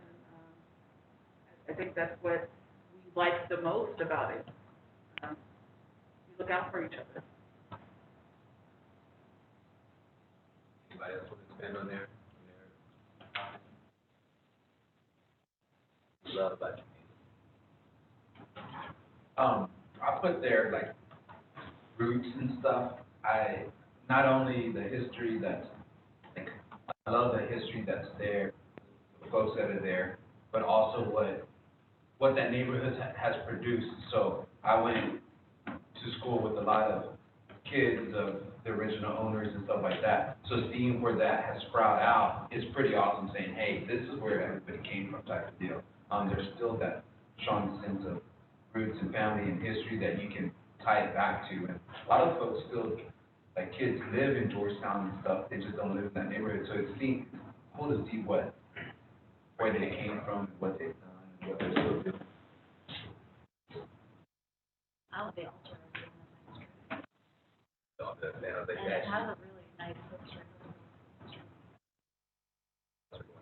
I think that's what we liked the most about it. We look out for each other. Anybody else want to expand on their love about you? I put there like roots and stuff. Not only the history that's, like, I love the history that's there, the folks that are there, but also what that neighborhood has produced. So I went to school with a lot of kids of the original owners and stuff like that. So seeing where that has sprouted out is pretty awesome, saying, hey, this is where everybody came from type of deal. There's still that strong sense of roots and family and history that you can tie it back to. And a lot of folks still, like kids live in Georgetown and stuff, they just don't live in that neighborhood. So it's cool to see where they came from, what they've done, and what they're still doing. I would be also really in the street. So, And it has a really nice history.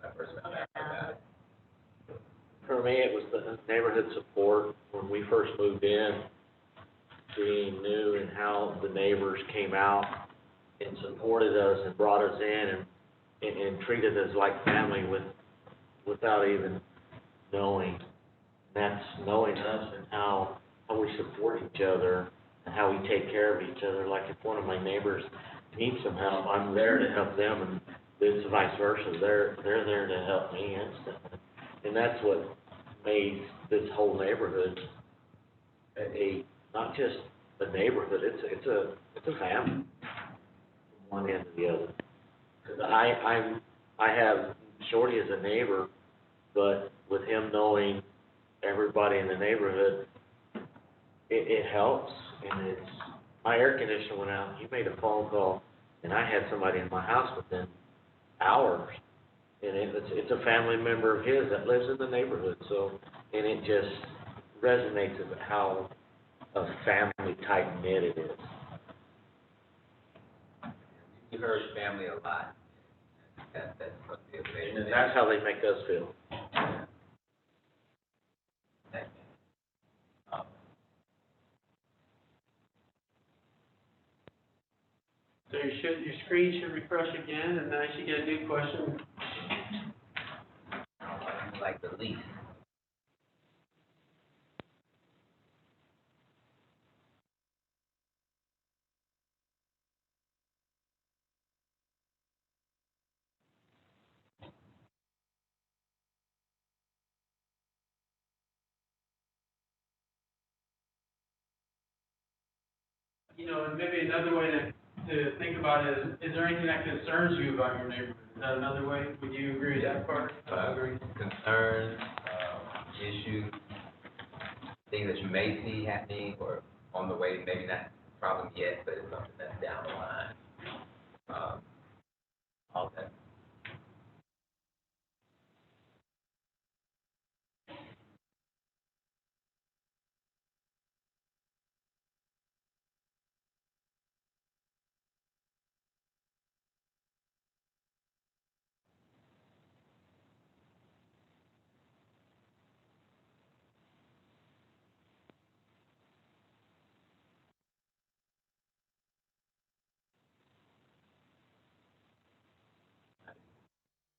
when I first found out about it. For me, it was the neighborhood support when we first moved in, being new and how the neighbors came out and supported us and brought us in and treated us like family without even knowing. That's knowing us and how we support each other and how we take care of each other. Like if one of my neighbors needs some help, I'm there to help them, and it's vice versa. They're there to help me instantly. And that's what made this whole neighborhood not just a neighborhood, it's a family from one end to the other. 'Cause I have Shorty as a neighbor, but with him knowing everybody in the neighborhood, it helps. And my air conditioner went out, he made a phone call, and I had somebody in my house within hours. And it's a family member of his that lives in the neighborhood, so, and it just resonates with how a family tight-knit it is. You heard family a lot. That's what they say. And that's how they make us feel. So your screen should refresh again, and now you should get a new question. Like the least. you know, and maybe another way to think about it is there anything that concerns you about your neighborhood? Is that another way? Would you agree with that part? I agree. Concerns, issues, things that you may see happening or on the way, maybe not a problem yet, but it's something that's down the line. All that.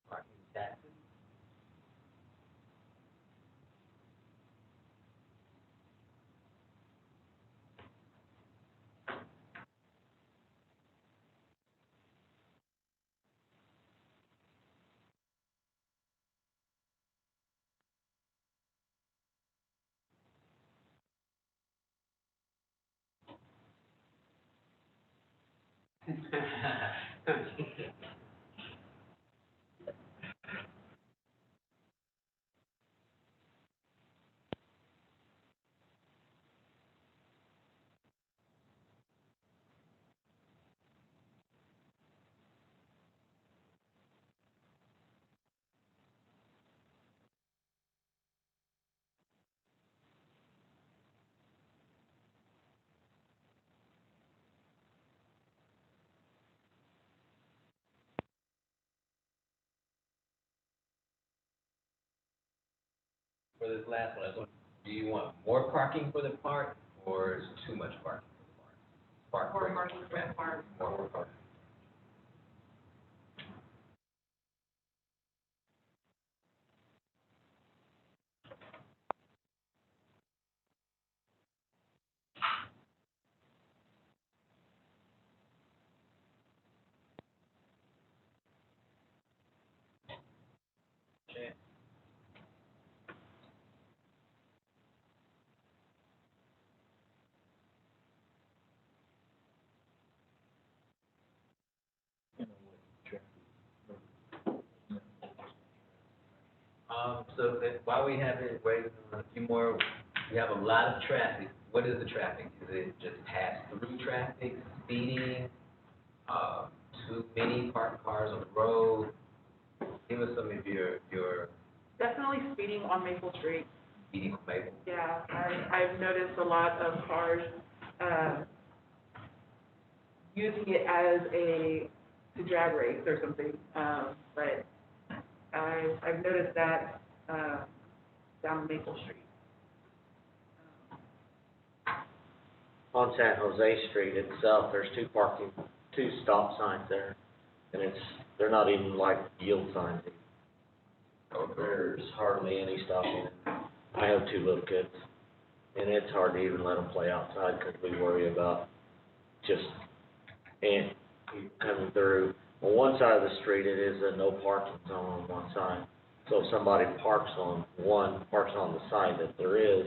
Parking taxes. For this last one, do you want more parking for the park, or is too much parking for the park? More parking for the park. More parking. Okay. So while we have it waiting on a few more, we have a lot of traffic. What is the traffic? Is it just pass-through traffic, speeding, too many parked cars on the road? Give us some of your Definitely speeding on Maple Street. speeding on Maple. Yeah, I've noticed a lot of cars, using it as to drag race or something, but I've noticed that, down Maple Street. On San Jose Street itself, there's two stop signs there, and they're not even like yield signs. There's hardly any stopping. I have two little kids, and it's hard to even let them play outside because we worry about just ant coming through. On one side of the street, it is a no parking zone on one side. So if somebody parks on the side that there is,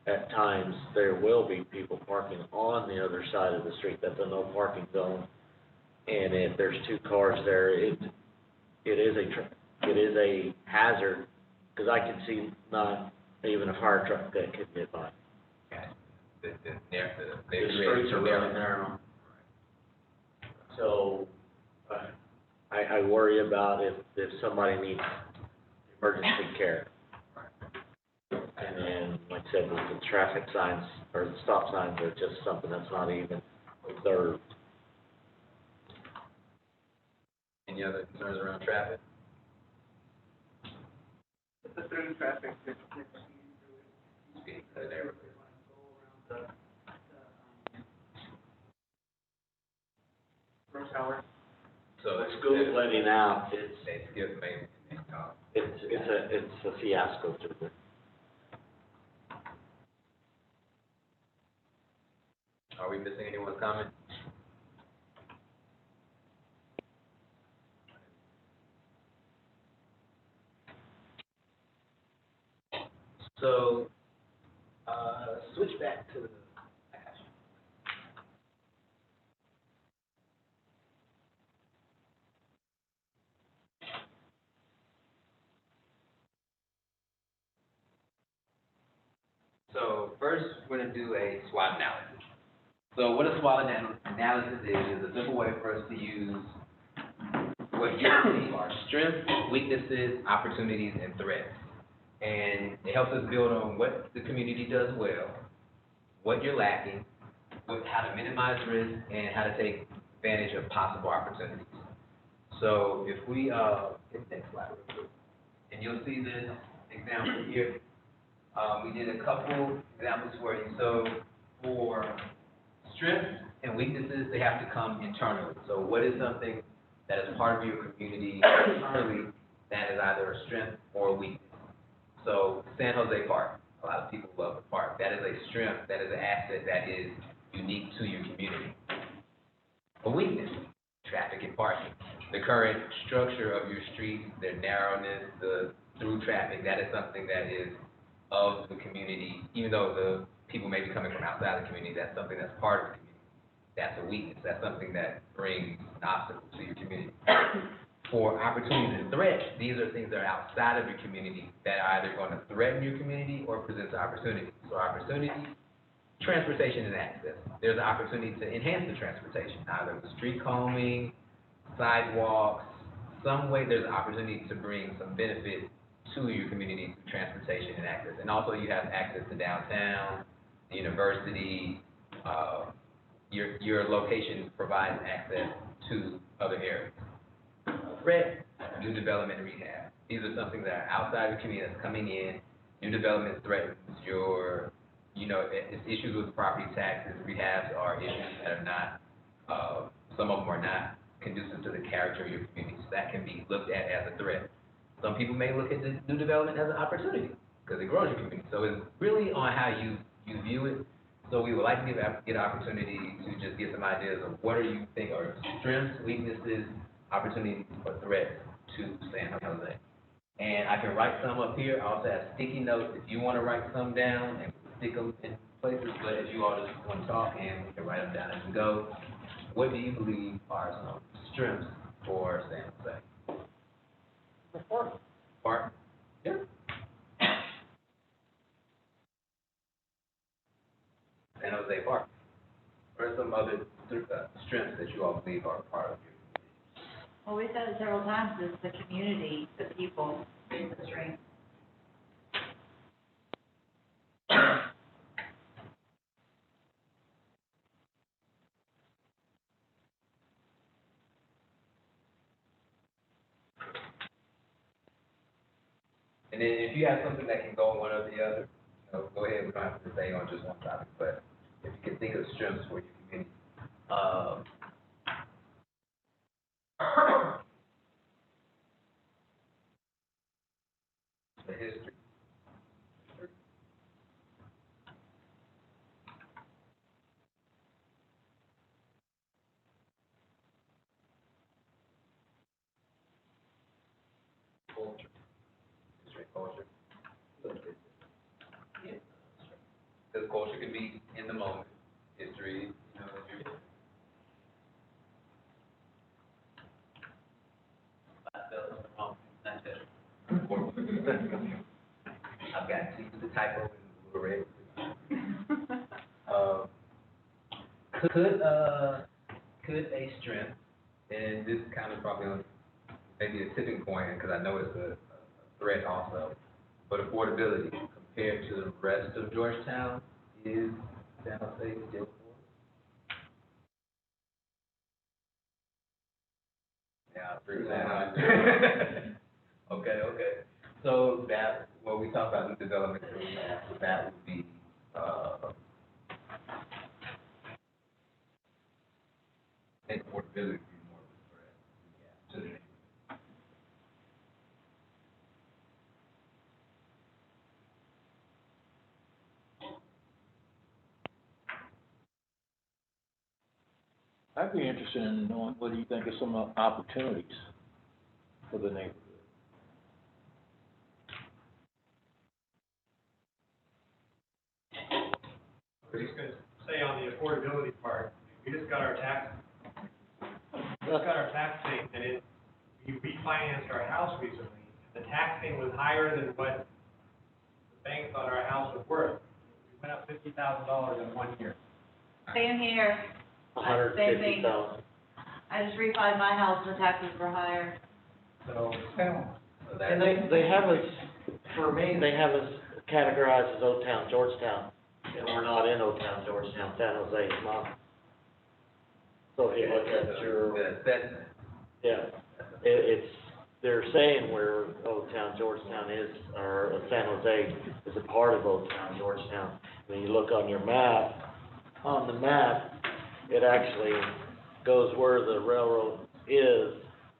at times, there will be people parking on the other side of the street that's a no parking zone. And if there's two cars there, it is a hazard, because I can see not even a fire truck that could get by. Okay. The The streets are really narrow. So, I worry about if somebody needs emergency care. And then, like I said, the traffic signs, or the stop signs are just something that's not even observed. Any other concerns around traffic? The through traffic, that's Speeding through the neighborhood. rush hour. So The school's letting out, they skip maybe, it's a fiasco through there. Are we missing anyone's comment? So, switch back to the first, we're gonna do a SWOT analysis. So what a SWOT analysis is a simple way for us to use what you believe are strengths, weaknesses, opportunities, and threats. And it helps us build on what the community does well, what you're lacking, how to minimize risk, and how to take advantage of possible opportunities. So if we, hit the next slide real quick, and you'll see this example here. We did a couple examples for you. So for strengths and weaknesses, they have to come internally. So what is something that is part of your community internally that is either a strength or a weakness? So San Jose Park, a lot of people love the park. That is a strength, that is an asset that is unique to your community. A weakness, traffic and parking. The current structure of your streets, their narrowness, the through traffic, that is something that is of the community, even though the people may be coming from outside the community, that's something that's part of the community. That's a weakness, that's something that brings an obstacle to your community. For opportunities and threats, these are things that are outside of your community that are either going to threaten your community or present opportunities. So opportunities, transportation and access. There's an opportunity to enhance the transportation, either with street combing, sidewalks, some way there's an opportunity to bring some benefit to your community through transportation and access. And also you have access to downtown, the university, your location provides access to other areas. Threat, new development and rehab. These are something that are outside the community that's coming in. New development threatens your, it's issues with property taxes. Rehabs are issues that are not, some of them are not conducive to the character of your community. So that can be looked at as a threat. Some people may look at the new development as an opportunity because it grows your community. So it's really on how you view it. So we would like to get an opportunity to just get some ideas of what do you think are strengths, weaknesses, opportunities, or threats to San Jose. And I can write some up here. I also have sticky notes if you want to write some down and stick them in places. But if you all just want to talk, and we can write them down as we go. What do you believe are some strengths for San Jose? Park. Yeah. San Jose Park. What are some other strengths that you all believe are part of your community? Well, we've said it several times, it's the community, the people, the strength. And then if you have something that can go on one or the other, go ahead. We don't have to stay on just one topic, but if you can think of strengths for your community. The history. Culture. History, culture. Yeah. Because culture can be in the moment. History, I've got to use the typo in the red. Could a strength, and this is kind of probably on maybe a tipping point, because I know it's a threat also, but affordability compared to the rest of Georgetown, is San Jose still affordable? Yeah, I agree with that. Okay. So that, when we talk about new development, that would be, I think affordability would be more of a threat to the neighborhood. I'd be interested in knowing what do you think of some opportunities for the neighborhood? I was just gonna say on the affordability part, we just got our tax thing, and we refinanced our house recently. The tax thing was higher than what the bank thought our house was worth. We went up $50,000 in 1 year. Same here. $150,000. I just refied my house, the taxes were higher. So, And they have us, for me, they have us categorized as Old Town, Georgetown, and we're not in Old Town, Georgetown, San Jose is not. So if you look at your, yeah, it's, they're saying where Old Town, Georgetown is, or San Jose is a part of Old Town, Georgetown. When you look on your map, on the map, it actually goes where the railroad is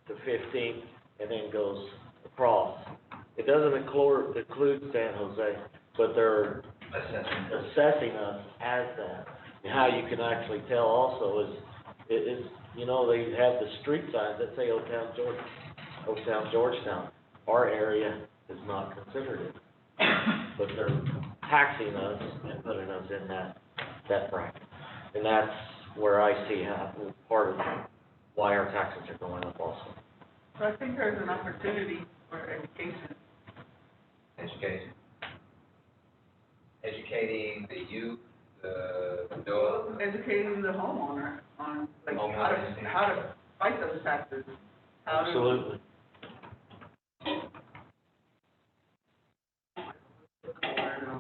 to 15th and then goes across. It doesn't include San Jose, but they're assessing us as that. And how you can actually tell also is, you know, they have the street signs that say Old Town, Georgetown. Our area is not considered it. But they're taxing us and putting us in that bracket. And that's where I see how, part of why our taxes are going up also. So I think there's an opportunity for education. Educating the youth, the adults. Educating the homeowner on like how to fight those taxes. How to- Absolutely.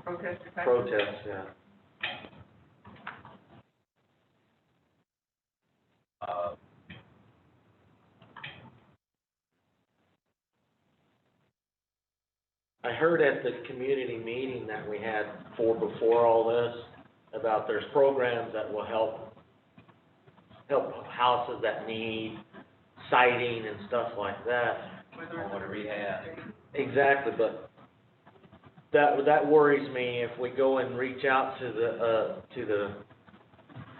Protest your taxes. Protests, yeah. I heard at the community meeting that we had before all this, about there's programs that will help houses that need siding and stuff like that. Homeowner rehab. Exactly, but that worries me if we go and reach out to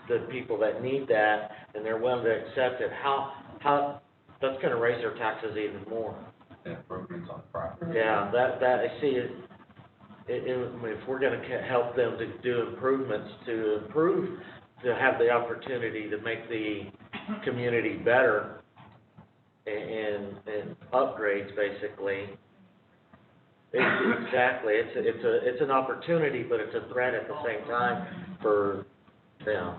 the people that need that and they're willing to accept it, how that's gonna raise their taxes even more. Improvements on the property. Yeah, that, I see it, if we're gonna help them to do improvements, to have the opportunity to make the community better and upgrades basically. Exactly, it's an opportunity, but it's a threat at the same time for them.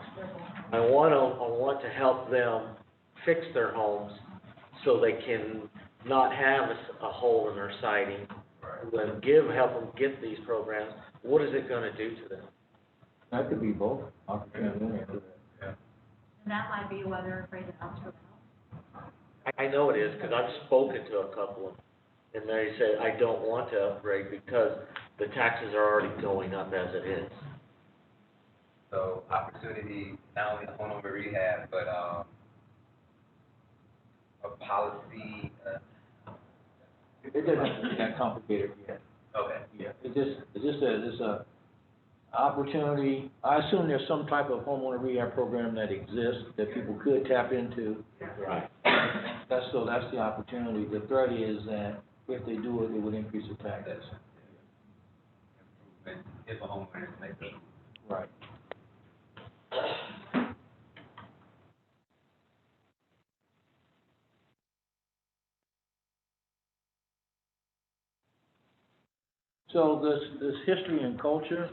I want to help them fix their homes so they can not have a hole in their siding. When help them get these programs, what is it gonna do to them? That could be both, opportunity and that. And that might be why they're afraid to ask for help. I know it is, because I've spoken to a couple, and they say, I don't want to upgrade because the taxes are already going up as it is. So opportunity, not only the homeowner rehab, but, a policy, It doesn't have to be that complicated yet. okay. Yeah, it's a opportunity. I assume there's some type of homeowner rehab program that exists that people could tap into. Right. That's the opportunity. The threat is that if they do it, it would increase the taxes. Improvement if a homeowner is making. Right. So this history and culture,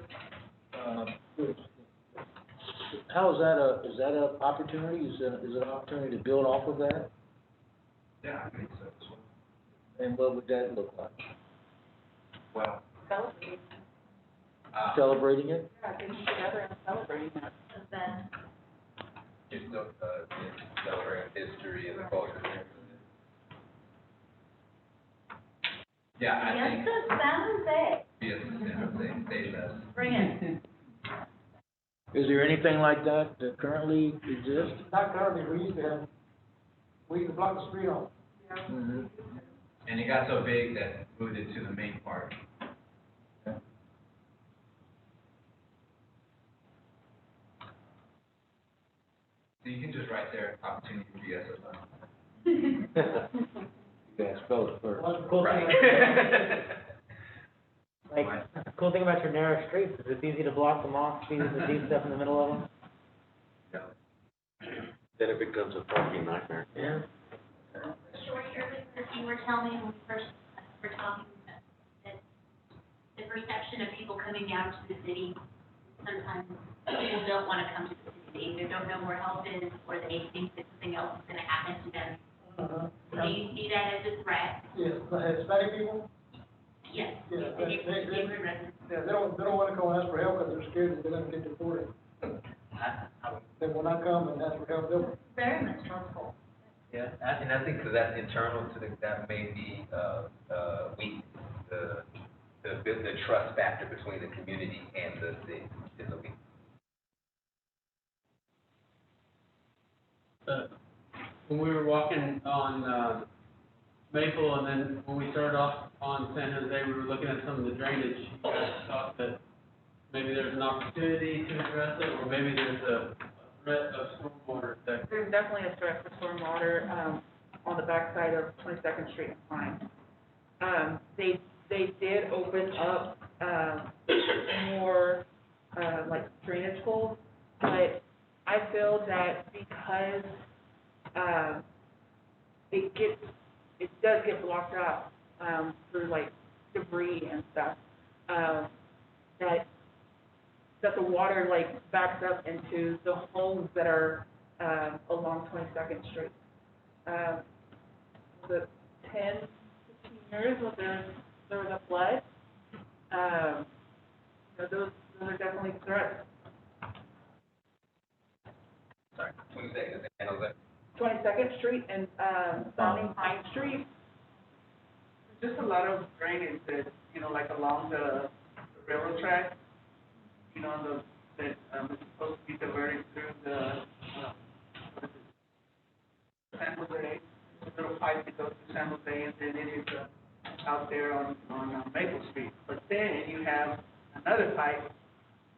how is that a opportunity? Is it an opportunity to build off of that? Yeah, I think so as well. And what would that look like? Well, Celebrating, Celebrating it? yeah, getting together and celebrating that. Event. Just celebrating history and the culture. Yeah, I Yes, think, the San Jose, yes, say less. bring it. Is there anything like that that currently exists? Not currently, we used to block the street off. Mm-hmm. And it got so big that moved it to the main part. So you can just write there, opportunity for yes or no. You gotta spell it first. What's the cool thing? Right. Like, the cool thing about your narrow streets is it's easy to block them off, easy to do stuff in the middle of them. Then it becomes a parking nightmare. Yeah. Shorty, earlier you were telling me when we first were talking that the perception of people coming down to the city sometimes people don't wanna come to the city, they either don't know where help is, or they think that something else is gonna happen to them. Do you see that as a threat? Yes, the Hispanic people, Yes. Yeah, The neighborhood residents. yeah, they don't wanna come and ask for help because they're scared that they're gonna get deported. They will not come and ask for help, they'll, Very much helpful. Yeah, and I think that's internal to that may be, weak, the trust factor between the community and the city is a weak. When we were walking on, Maple, and then when we started off on San Jose, we were looking at some of the drainage. You guys thought that maybe there's an opportunity to address it, or maybe there's a threat of stormwater that. There's definitely a threat for stormwater, on the backside of 22nd Street and Pine. They did open up, more, like drainage holes, but I feel that because, it does get blocked up, through like debris and stuff, that the water like backs up into the homes that are, along 22nd Street. The 10, 15 years when there was a flood, those are definitely threats. Sorry, 22nd, San Jose. 22nd Street and, surrounding Pine Street. Just a lot of drainage that, like along the railroad track, that, is supposed to be diverted through the, San Jose, a little pipe that goes to San Jose, and then it is, out there on Maple Street. But then you have another pipe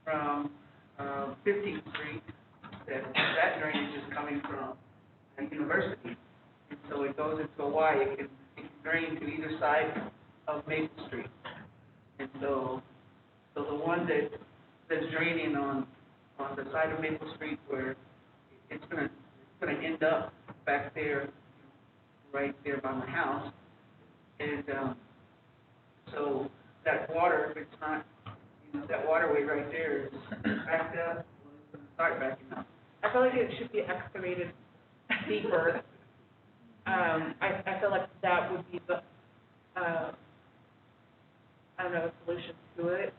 from, 15th Street, that drainage is coming from the university. And so it goes into a Y, it can drain to either side of Maple Street. And so the one that's draining on the side of Maple Street where it's gonna end up back there, right there by my house. And, so that water, if it's not, that waterway right there is backed up, well, it's gonna start backing up. I feel like it should be excavated deeper. I feel like that would be the, I don't know, solution to it.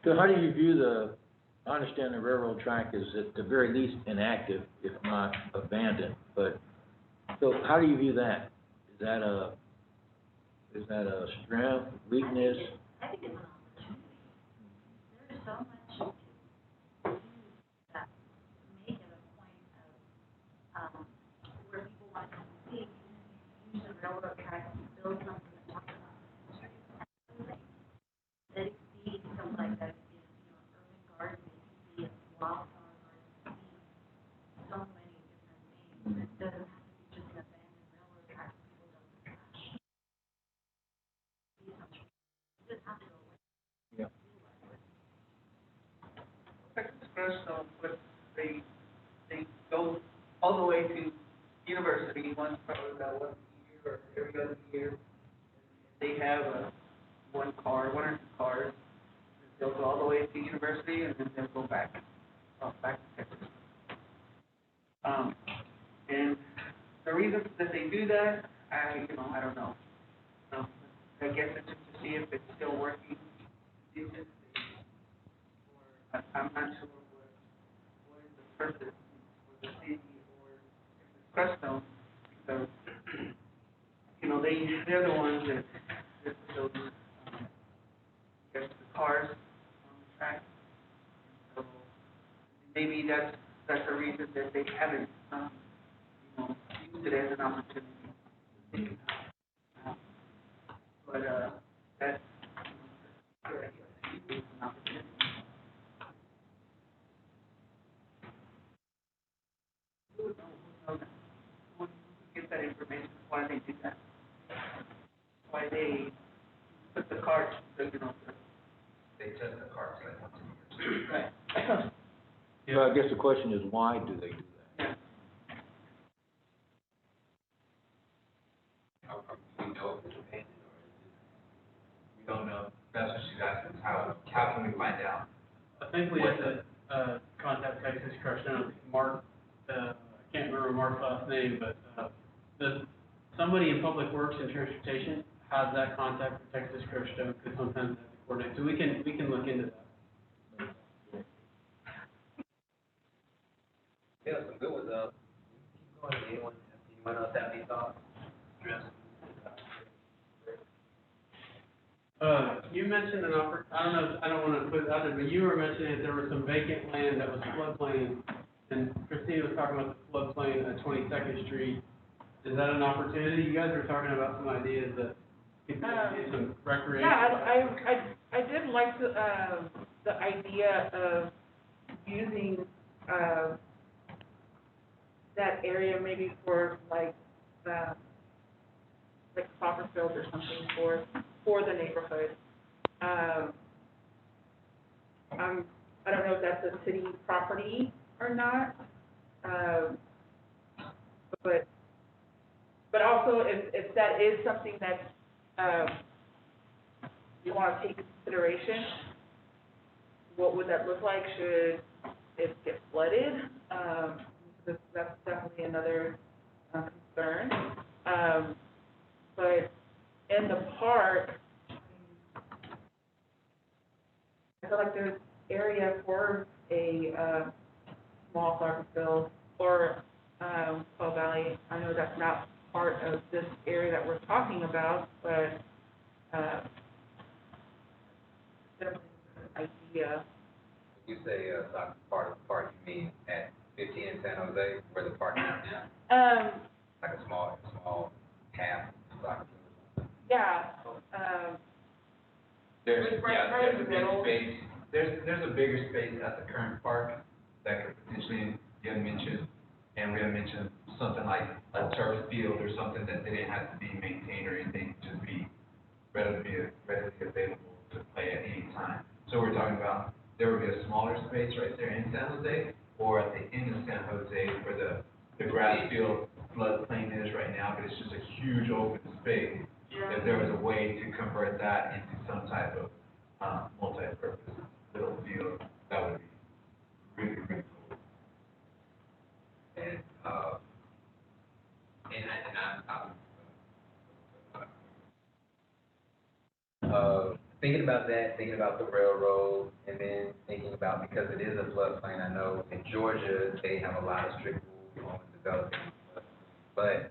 So how do you view I understand the railroad track is at the very least inactive, if not abandoned, but, so how do you view that? Is that a strength, weakness? I think it's an opportunity. There is so much you can do that make it a point of, where people want to come and see, use the railroad track to build something that talks about history. That exceeds something like that, is, urban garden, it could be a wildflower garden, it could be so many different things. It doesn't have to be just an abandoned railroad track, people dump their trash. It doesn't have to go away. Texas Creststone, but they go all the way to university, once probably about once a year or every other year. They have one or two cars. They'll go all the way to university and then they'll go back to Texas. And the reason that they do that, I don't know. I guess it's just to see if it's still working. Or I'm not sure what is the purpose for the city or if it's Creststone, because, they're the ones that those, the cars on the track. So maybe that's the reason that they haven't, used it as an opportunity. But, that's, it's an opportunity. Who would get that information, why they do that? Why they put the carts, they test the carts like once a year. Right. So I guess the question is, why do they do that? We know if it's abandoned or is it, we don't know. That's what she's asking, how can when we find out. I think we have to, contact Texas Correctional, Mark, I can't remember Mark's last name, but, somebody in Public Works and Transportation has that contact with Texas Correctional, because sometimes they have to coordinate, so we can look into that. Yeah, some good ones, keep going, anyone else have any thoughts? Address? You mentioned I don't know, I don't wanna put it out there, but you were mentioning that there was some vacant land that was floodplain, and Christina was talking about the floodplain at 22nd Street. Is that an opportunity? You guys were talking about some ideas that could do some recreation. Yeah, I did like the idea of using, that area maybe for like soccer field or something for the neighborhood. I don't know if that's a city property or not, but also if that is something that, you want to take into consideration, what would that look like? Should it get flooded? That's definitely another concern. But in the park, I feel like there's area for a small soccer field or Fall Valley. I know that's not part of this area that we're talking about, but definitely an idea. You say, soccer part of the park, you mean at 15 in San Jose, where the park is now? Like a small half soccer field? Yeah. There's a Right big space, there's a bigger space at the current park that could potentially get mentioned, and we had mentioned something like a turf field or something that didn't have to be maintained or anything, just be readily available to play at any time. So we're talking about, there would be a smaller space right there in San Jose, or at the end of San Jose where the grass field floodplain is right now, but it's just a huge open space. If there was a way to convert that into some type of multi-purpose little field, that would be really, really cool. And I'm thinking about that, thinking about the railroad, and then thinking about, because it is a floodplain, I know in Georgia, they have a lot of strict rules on developing, but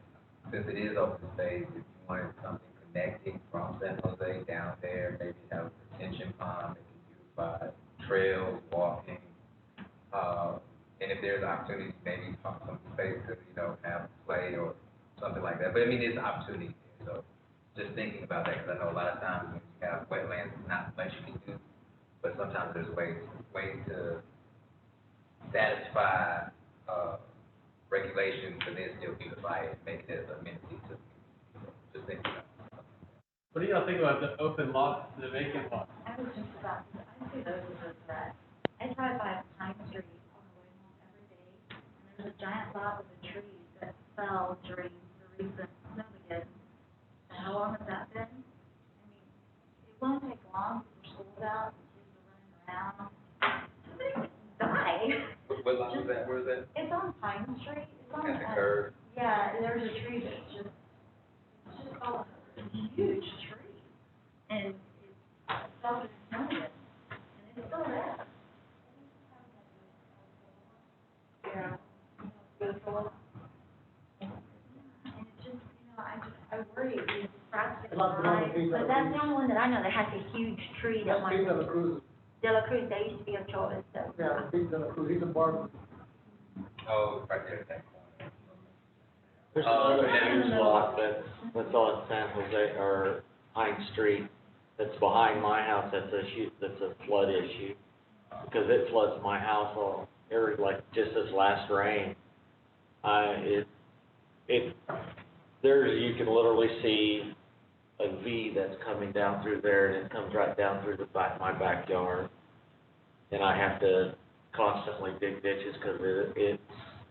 since it is open space, if you wanted something connecting from San Jose down there, maybe have a retention pond that can be used by trails, walking, and if there's opportunities, maybe some space to, have play or something like that. But I mean, there's opportunity there, so just thinking about that, because I know a lot of times when you have wetlands, there's not much you can do, but sometimes there's ways to satisfy, regulations, but then still beautify it, make it as amenity to, just thinking about it. What do y'all think about the open lots, the vacant lots? I was just about, I see those as a threat. I drive by Pine Street on the way home every day, and there's a giant lot with a tree that fell during the recent snowmageddon. And how long has that been? I mean, it won't take long for school's out, and kids are running around. Somebody could die. What lot is that, where is that? It's on Pine Street, it's on. At the curve? Yeah, there's a tree that's just all a huge tree, and it fell in snowmageddon, and it's still there. Yeah. Beautiful. And it just, I worry, it's frosted lines, but that's the only one that I know that has a huge tree that That's might. Pete De La Cruz. De La Cruz, they used to be a choice, so. Yeah, Pete De La Cruz, he's a barber. Oh, right there at that corner. There's another huge lot that's on San Jose, or Pine Street, that's behind my house, that's a flood issue. Because it floods my house just this last rain. You can literally see a V that's coming down through there, and it comes right down through my backyard. And I have to constantly dig ditches because it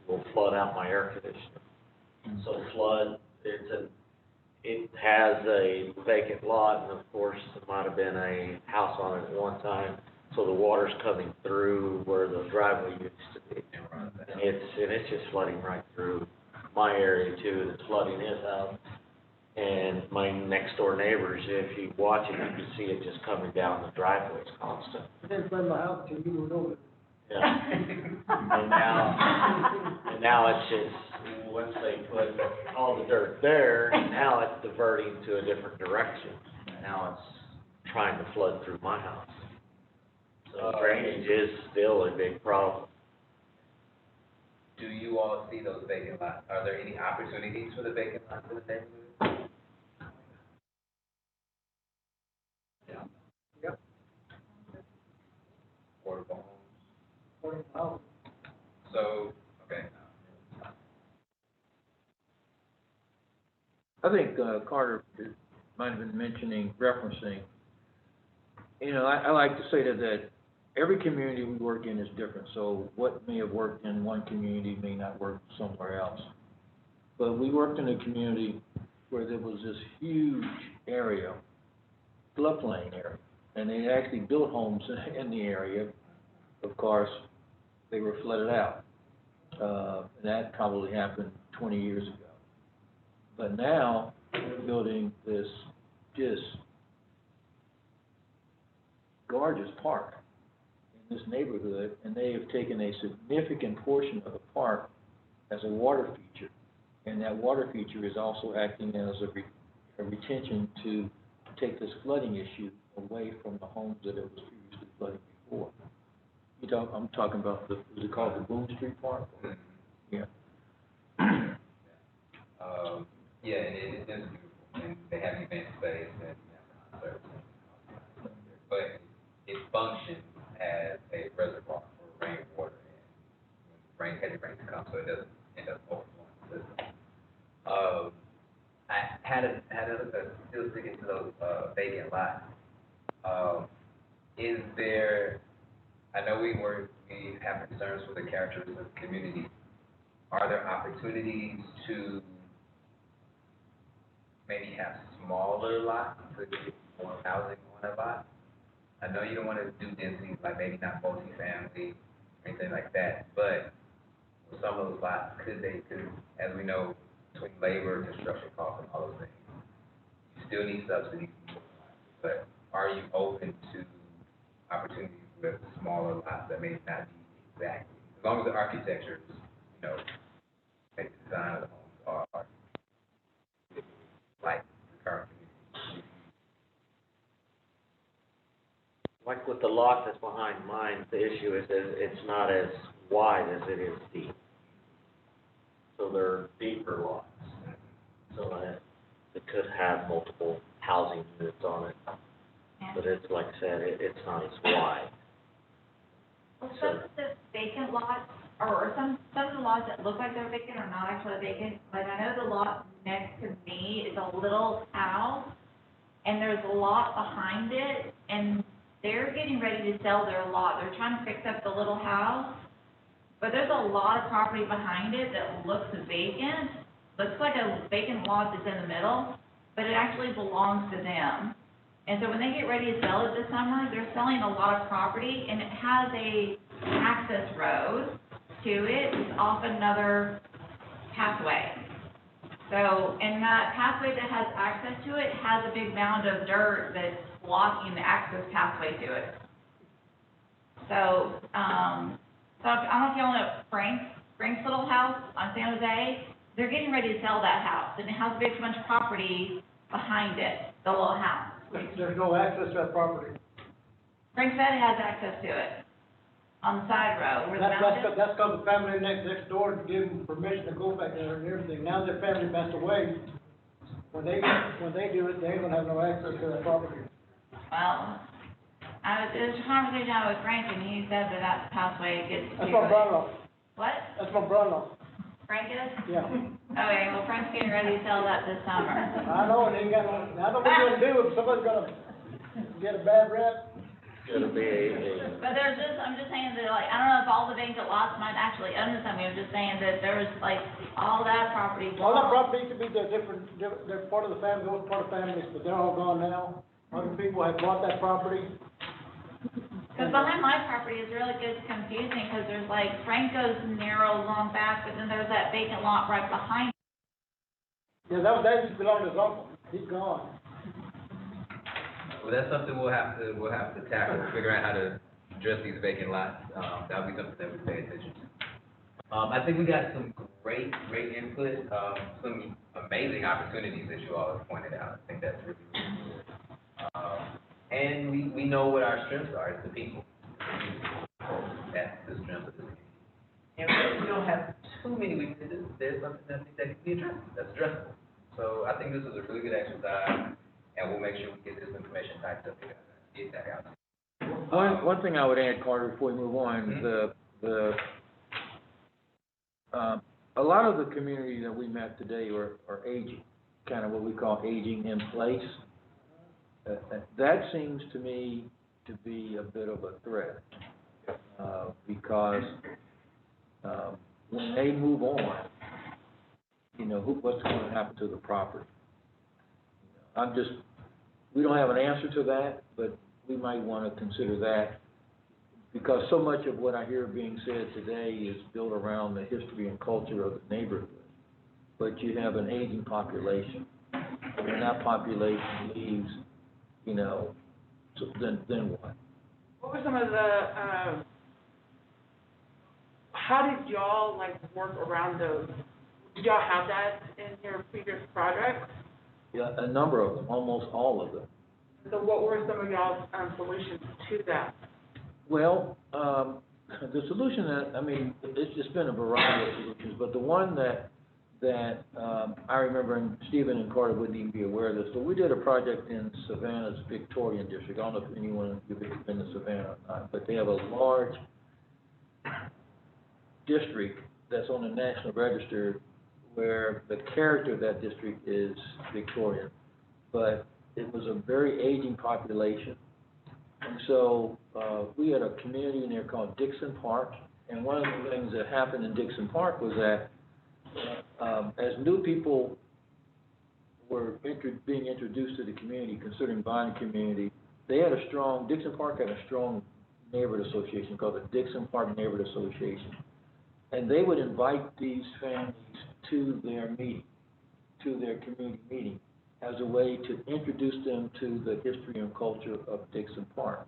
will flood out my air conditioner. So flood, it has a vacant lot, and of course, there might have been a house on it at one time. so the water's coming through where the driveway used to be. And it's just flooding right through my area too, it's flooding his house. And my next door neighbors, if you watch it, you can see it just coming down the driveways constant. I didn't flood my house till you moved over. Yeah. And now it's just, once they put all the dirt there, now it's diverting to a different direction. Now it's trying to flood through my house. So drainage is still a big problem. Do you all see those vacant lots? Are there any opportunities for the vacant lots in the neighborhood? Yeah. Yep. Affordable homes? Oh, So, okay. I think Carter might have been referencing, you know, I like to say that every community we work in is different, so what may have worked in one community may not work somewhere else. But we worked in a community where there was this huge area, floodplain area, and they actually built homes in the area. Of course, they were flooded out. And that probably happened 20 years ago. But now, they're building this just gorgeous park in this neighborhood, and they have taken a significant portion of the park as a water feature. And that water feature is also acting as a retention to take this flooding issue away from the homes that it was previously flooding before. I'm talking about is it called the Boone Street Park? Yeah. Yeah, and it is beautiful, and they have event space and concerts, but it functions as a reservoir for rainwater and when heavy rains come, so it doesn't end up overflowing the system. I had still sticking to those vacant lots. Is there? I know we have concerns with the characteristics of the community. Are there opportunities to maybe have smaller lots to get more housing on a lot? I know you don't want to do density, like maybe not multifamily or anything like that, but with some of those lots, could, as we know, between labor, construction costs, and all those things, you still need subsidies, but are you open to opportunities with smaller lots that may not be exactly, as long as the architecture is, make the design of the homes are like the current community? Like with the lot that's behind mine, the issue is that it's not as wide as it is deep. So they're deeper lots, so that it could have multiple housing units on it. But it's, like I said, it's not as wide. Well, some of the vacant lots, or some of the lots that look like they're vacant are not actually vacant. Like, I know the lot next to me is a little house, and there's a lot behind it, and they're getting ready to sell their lot. They're trying to fix up the little house, but there's a lot of property behind it that looks vacant. Looks like a vacant lot that's in the middle, but it actually belongs to them. And so when they get ready to sell it this summer, they're selling a lot of property, and it has a access road to it. It's off another pathway. So, and that pathway that has access to it has a big mound of dirt that's blocking the access pathway to it. So, I don't know if y'all know Frank's little house on San Jose. They're getting ready to sell that house, and it has a big bunch of property behind it, the little house. there's no access to that property. Frank said it has access to it on the side road where the mountain is. That's because the family next door gave them permission to go back there and everything. Now their family passed away. When they do it, they ain't gonna have no access to that property. Well, there's a conversation I had with Frank, and he said that pathway gets to. That's my brother-in-law. What? That's my brother-in-law. Frank is? Yeah. Okay, well, Frank's getting ready to sell that this summer. I know, and he got, I don't know what you're gonna do if somebody's gonna get a bad rep. Gonna be But I'm just saying that, like, I don't know if all the vacant lots might actually own something, I'm just saying that there's, like, all that property All that belongs. property used to be, they're part of the family, those part of families, but they're all gone now. Other people have bought that property. Because behind my property is really good, confusing, because there's like Franco's narrow long back, but then there's that vacant lot right behind. Yeah, that used to belong to his uncle, he's gone. Well, that's something we'll have to tackle, figure out how to address these vacant lots. That'll be something that we pay attention to. I think we got some great input, some amazing opportunities that you all have pointed out. I think that's really, really good. And we know what our strengths are, it's the people. That's the strength of the community. And when we don't have too many weaknesses, there's something that I think that can be addressed, that's addressable. So I think this is a really good exercise, and we'll make sure we get this information typed up and get that out. One thing I would add, Carter, before we move on, a lot of the community that we met today are aging, kind of what we call aging in place. That seems to me to be a bit of a threat, because when they move on, you know, what's going to happen to the property? We don't have an answer to that, but we might want to consider that, because so much of what I hear being said today is built around the history and culture of the neighborhood. But you have an aging population, and when that population leaves, you know, so then what? What were some of the, how did y'all like work around those? Did y'all have that in your previous projects? Yeah, a number of them, almost all of them. So what were some of y'all's solutions to that? Well, the solution it's just been a variety of solutions, but the one that I remember, and Stephen and Carter wouldn't even be aware of this, but we did a project in Savannah's Victorian district. I don't know if anyone of you have been to Savannah or not, but they have a large district that's on the National Register where the character of that district is Victorian, but it was a very aging population. And so we had a community in there called Dixon Park, and one of the things that happened in Dixon Park was that as new people were being introduced to the community, considering buying the community, Dixon Park had a strong neighborhood association called the Dixon Park Neighborhood Association. And they would invite these families to their meeting, to their community meeting, as a way to introduce them to the history and culture of Dixon Park.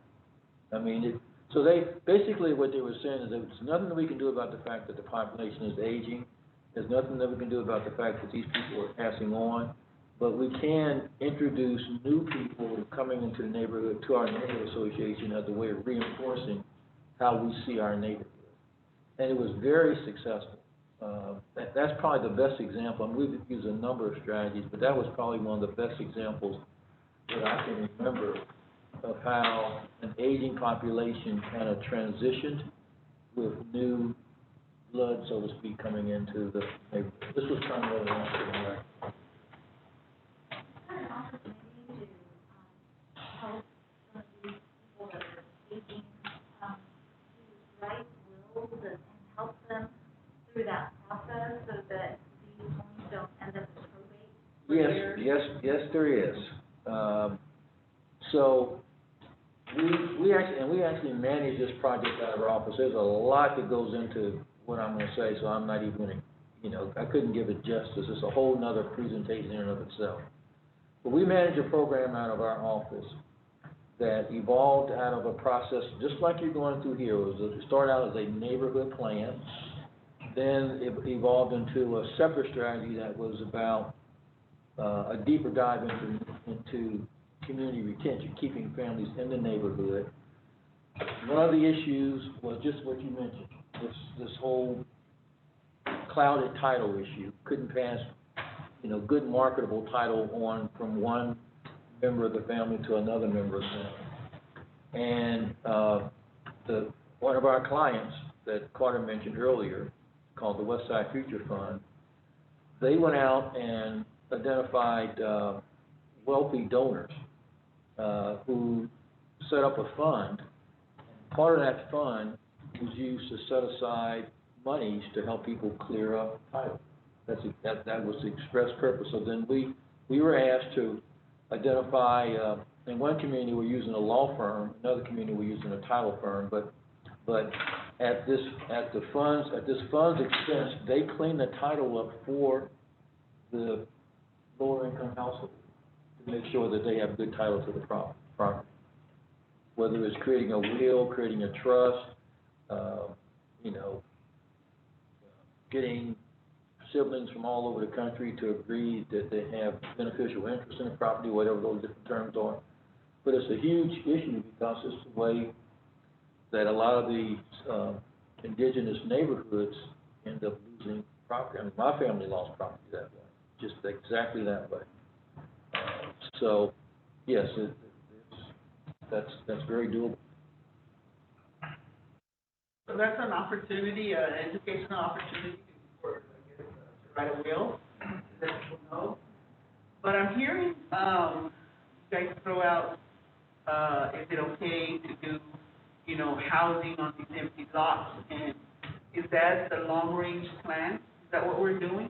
So they, basically what they were saying is there's nothing that we can do about the fact that the population is aging. There's nothing that we can do about the fact that these people are passing on, but we can introduce new people coming into the neighborhood to our neighborhood association as a way of reinforcing how we see our neighborhood. And it was very successful. That's probably the best example, and we've used a number of strategies, but that was probably one of the best examples that I can remember of how an aging population kind of transitioned with new blood, so to speak, coming into the neighborhood. This was primarily African American. Is there an opportunity to help some of these people that are aging, to write wills and help them through that process so that these homes don't end up as probate for years? Yes, there is. So we actually manage this project out of our office. There's a lot that goes into what I'm going to say, so I'm not even going to, I couldn't give it justice. It's a whole nother presentation in and of itself. But we manage a program out of our office that evolved out of a process just like you're going through here. It started out as a neighborhood plan, then it evolved into a separate strategy that was about a deeper dive into community retention, keeping families in the neighborhood. One of the issues was just what you mentioned, this whole clouded title issue. Couldn't pass, good marketable title on from one member of the family to another member of the family. And one of our clients that Carter mentioned earlier, called the Westside Future Fund, they went out and identified wealthy donors who set up a fund. Part of that fund was used to set aside monies to help people clear up title. That was the express purpose. So then we were asked to identify, in one community, we're using a law firm, another community, we're using a title firm, but at this fund's expense, they clean the title up for the lower income household to make sure that they have good title to the property. Whether it's creating a will, creating a trust, you know, getting siblings from all over the country to agree that they have beneficial interest in the property, whatever those different terms are. But it's a huge issue because it's the way that a lot of the indigenous neighborhoods end up losing property. I mean, my family lost property that way, just exactly that way. So, yes, that's very doable. So that's an opportunity, an educational opportunity for, I guess, to write a will, to let people know. But I'm hearing, you guys throw out, is it okay to do, you know, housing on these empty lots? And is that the long-range plan? Is that what we're doing?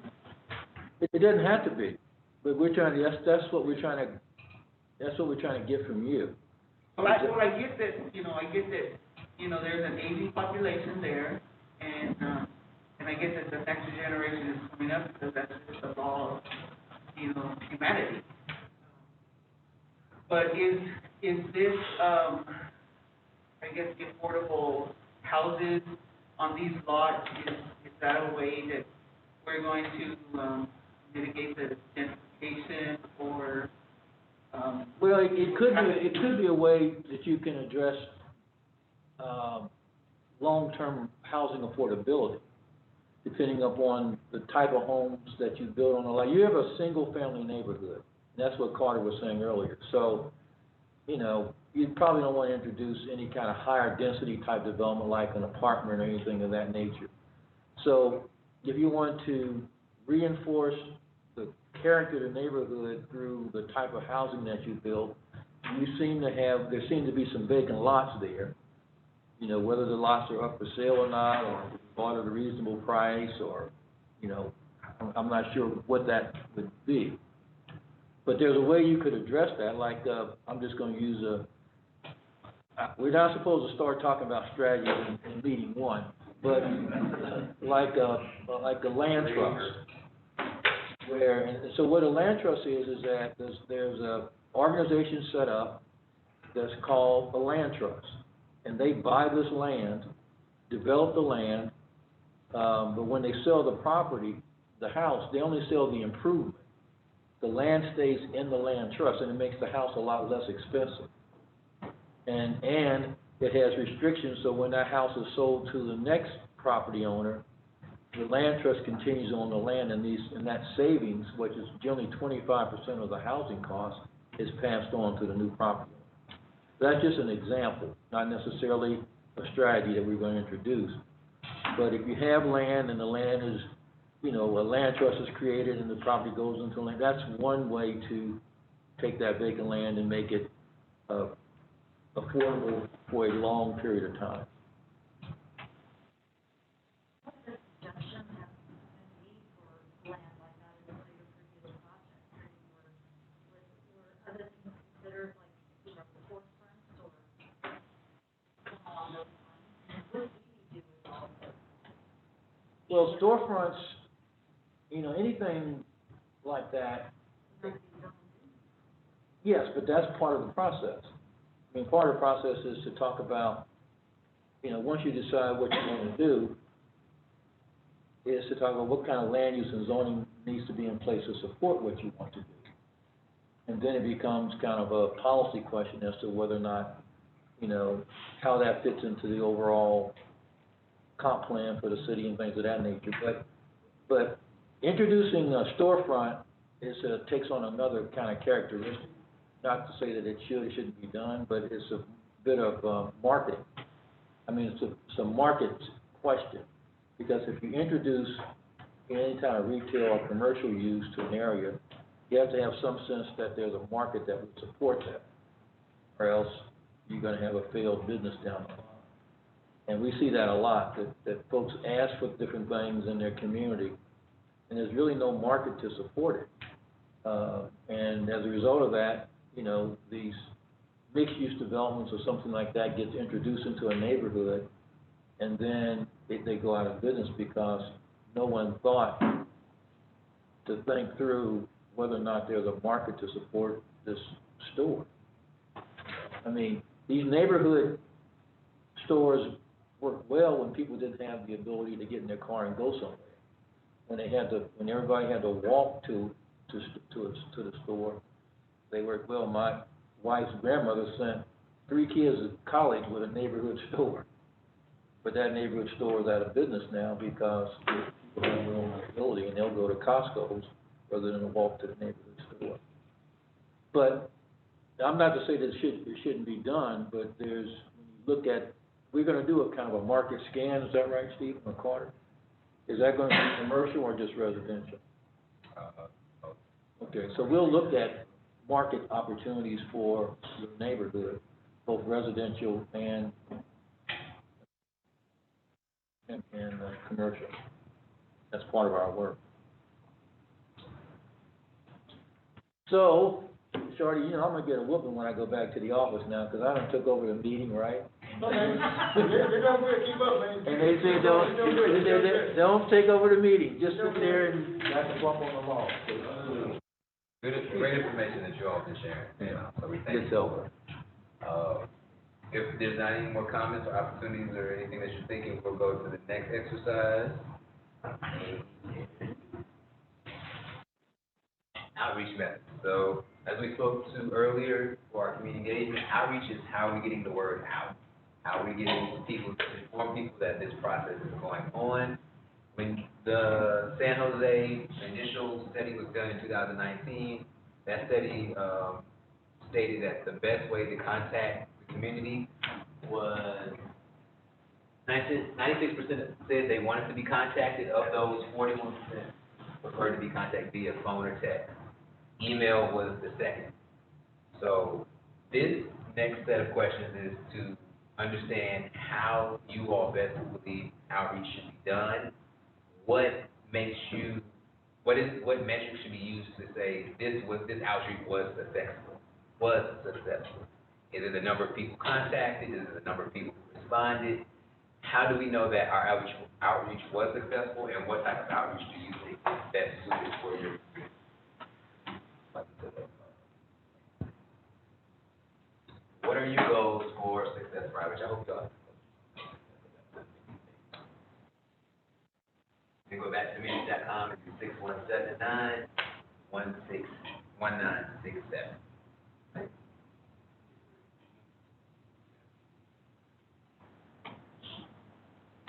It doesn't have to be, but we're trying to, that's what we're trying to get from you. Well, I get that, you know, there's an aging population there, and I get that the next generation is coming up because that's just the law of, you know, humanity. But is this, I guess, the affordable houses on these lots, is that a way that we're going to mitigate the gentrification or? Well, it could be a way that you can address long-term housing affordability, depending upon the type of homes that you build on the lot. You have a single-family neighborhood, and that's what Carter was saying earlier. So, you know, you probably don't want to introduce any kind of higher density type development like an apartment or anything of that nature. So, if you want to reinforce the character of the neighborhood through the type of housing that you build, there seem to be some vacant lots there. You know, whether the lots are up for sale or not, or bought at a reasonable price, or, you know, I'm not sure what that would be. But there's a way you could address that, like, I'm just going to use we're not supposed to start talking about strategy in meeting one, but like a land trust. So what a land trust is that there's a organization set up that's called a land trust. And they buy this land, develop the land, but when they sell the property, the house, they only sell the improvement. The land stays in the land trust, and it makes the house a lot less expensive. And it has restrictions, so when that house is sold to the next property owner, the land trust continues on the land, and that savings, which is generally 25% of the housing cost, is passed on to the new property owner. That's just an example, not necessarily a strategy that we're going to introduce. But if you have land and the land is, you know, a land trust is created and the property goes into land, that's one way to take that vacant land and make it affordable for a long period of time. Well, storefronts, you know, anything like that, yes, but that's part of the process. I mean, part of the process is to talk about, you know, once you decide what you want to do, is to talk about what kind of land use and zoning needs to be in place to support what you want to do. And then it becomes kind of a policy question as to whether or not, you know, how that fits into the overall comp plan for the city and things of that nature. But introducing a storefront takes on another kind of characteristic. Not to say that it shouldn't be done, but it's a bit of marketing. I mean, it's a market question, because if you introduce any kind of retail or commercial use to an area, you have to have some sense that there's a market that would support that, or else you're going to have a failed business down the line. And we see that a lot, that folks ask for different things in their community, and there's really no market to support it. And as a result of that, you know, these mixed-use developments or something like that gets introduced into a neighborhood, and then they go out of business because no one thought to think through whether or not there's a market to support this store. I mean, these neighborhood stores work well when people didn't have the ability to get in their car and go somewhere. When everybody had to walk to the store, they worked well. My wife's grandmother sent 3 kids to college with a neighborhood store. But that neighborhood store is out of business now because people have their own mobility and they'll go to Costco's rather than walk to the neighborhood store. But I'm not to say that it shouldn't be done, but when you look at, we're gonna do a kind of a market scan, is that right, Steve, or Carter? Is that gonna be commercial or just residential? Okay, so we'll look at market opportunities for your neighborhood, both residential and commercial. That's part of our work. So, Shorty, you know, I'm gonna get a whooping when I go back to the office now, because I done took over the meeting, right? Okay, you're doing good, keep up, man. And they say don't take over the meeting, just sit there and have to bump on the law. Great information that you all been sharing, you know, so we thank It's you. over. If there's not any more comments or opportunities or anything that you're thinking, we'll go to the next exercise. Outreach methods. So, as we spoke to earlier for our community engagement, outreach is how we're getting the word out. How we're getting people to inform people that this process is going on. When the San Jose initial study was done in 2019, that study stated that the best way to contact the community was 96% said they wanted to be contacted. Of those, 41% preferred to be contacted via phone or text. Email was the second. So this next set of questions is to understand how you all best believe outreach should be done. What metrics should be used to say this outreach was successful? Is it the number of people contacted? Is it the number of people who responded? How do we know that our outreach was successful, and what type of outreach do you think is best suited for your community? What are your goals for success for outreach? I hope y'all. You can go back to community.com and do 6179-1967.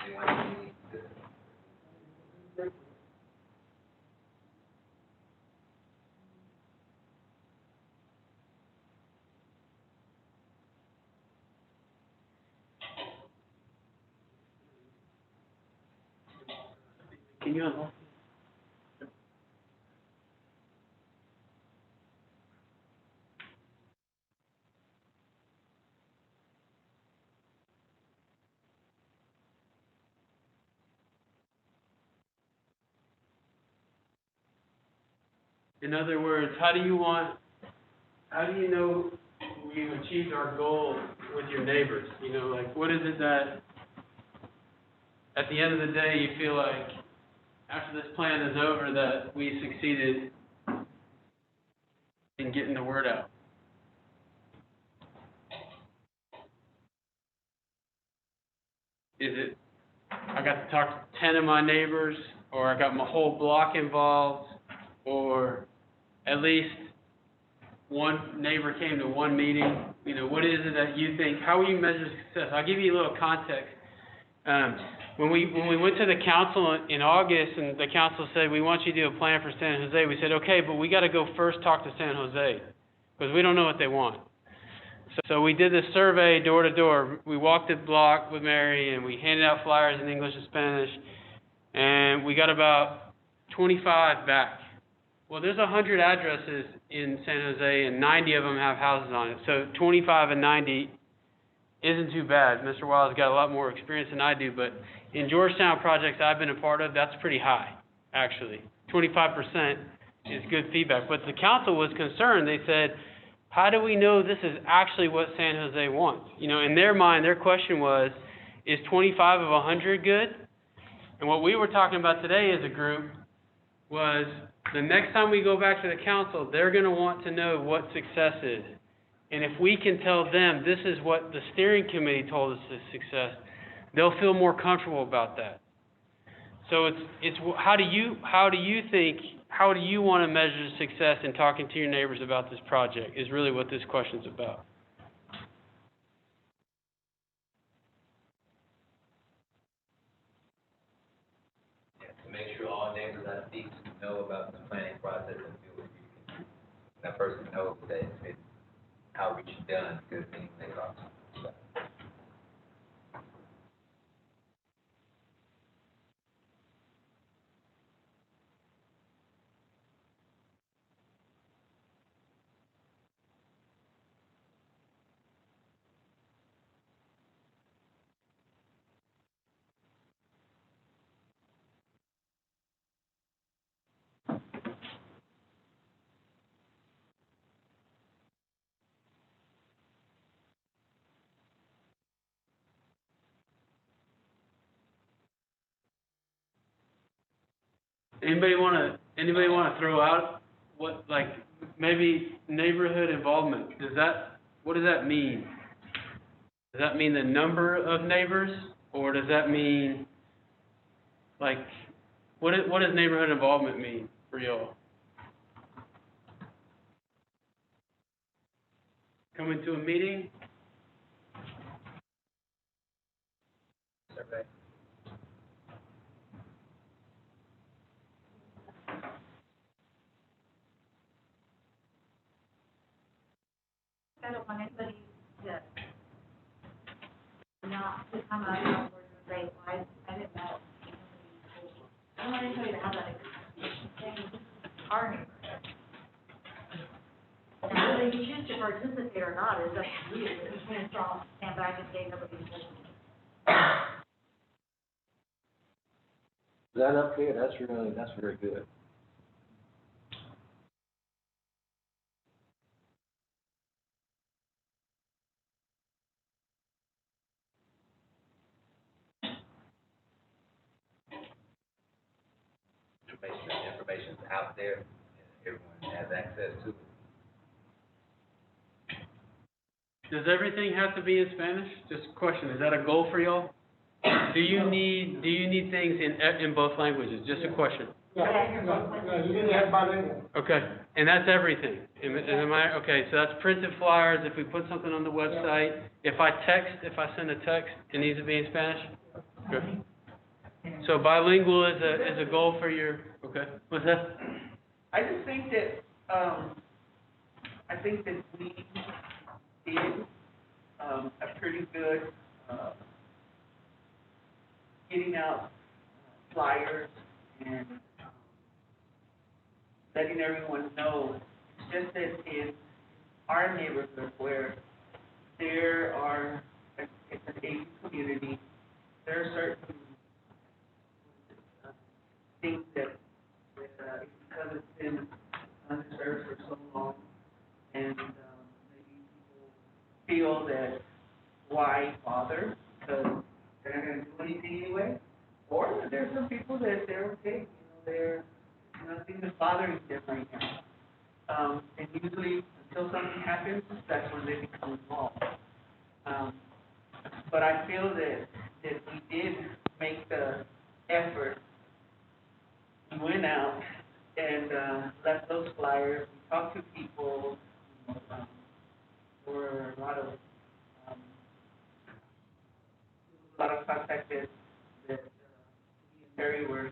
Anyone need this? Can you unlock? In other words, how do you know you achieved our goal with your neighbors? You know, like, what is it that, at the end of the day, you feel like, after this plan is over, that we succeeded in getting the word out? Is it, I got to talk to 10 of my neighbors, or I got my whole block involved, or at least one neighbor came to one meeting? You know, what is it that you think, how will you measure success? I'll give you a little context. When we went to the council in August, and the council said, we want you to do a plan for San Jose, we said, okay, but we got to go first talk to San Jose, because we don't know what they want. So we did this survey door to door. We walked the block with Mary, and we handed out flyers in English and Spanish, and we got about 25 back. Well, there's 100 addresses in San Jose, and 90 of them have houses on it. So 25 and 90 isn't too bad. Mr. Wild's got a lot more experience than I do, but in Georgetown projects I've been a part of, that's pretty high, actually. 25% is good feedback. But the council was concerned. They said, How do we know this is actually what San Jose wants? You know, in their mind, their question was, is 25 of 100 good? And what we were talking about today as a group was the next time we go back to the council, they're going to want to know what success is. And if we can tell them this is what the steering committee told us is success, they'll feel more comfortable about that. So it's how do you want to measure success in talking to your neighbors about this project is really what this question's about. To make sure all neighbors I speak to know about the planning process and feel what you can. That person knows that it's outreach done, because things they talk to. Anybody want to throw out what, like, maybe neighborhood involvement? What does that mean? Does that mean the number of neighbors, or does that mean, like, what does neighborhood involvement mean for y'all? Coming to a meeting? Survey. I don't want anybody to not to come out of work and say, well, I didn't know. I don't want anybody to have that experience. Our neighborhood. Now, whether you choose to participate or not is up to you. You can't stand back and say nobody's listening. Is that up here? That's very good. Information's out there, and everyone has access to it. Does everything have to be in Spanish? Just a question, is that a goal for y'all? Do you need things in both languages? Just a question. Yeah, you didn't have bilingual. Okay, and that's everything. Okay, so that's printed flyers, if we put something on the website, if I send a text, it needs to be in Spanish? Okay. So bilingual is a goal for your, okay, what's that? I just think that, I think that we did, a pretty good, getting out flyers and letting everyone know. It's just that in our neighborhood where there are, it's an Asian community, there are certain things that because it's been underserved for so long, and maybe people feel that why bother, because they're not going to do anything anyway. Or there's some people that they're okay, they're nothing is bothering them right now. And usually, until something happens, that's when they become involved. But I feel that we did make the effort. We went out and left those flyers. We talked to people. There were a lot of contact that Terry were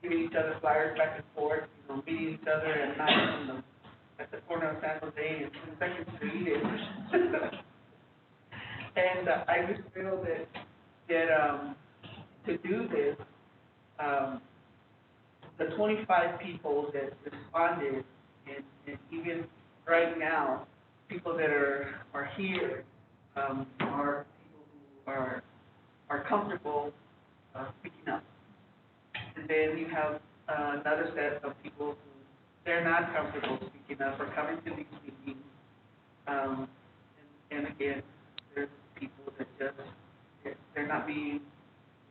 giving each other flyers back and forth, meeting each other at night at the corner of San Jose and 22nd Street. And I just feel that to do this, the 25 people that responded, and even right now, people that are here are people who are comfortable speaking up. And then you have another set of people who they're not comfortable speaking up or coming to these meetings And again, there's people that just, they're not being,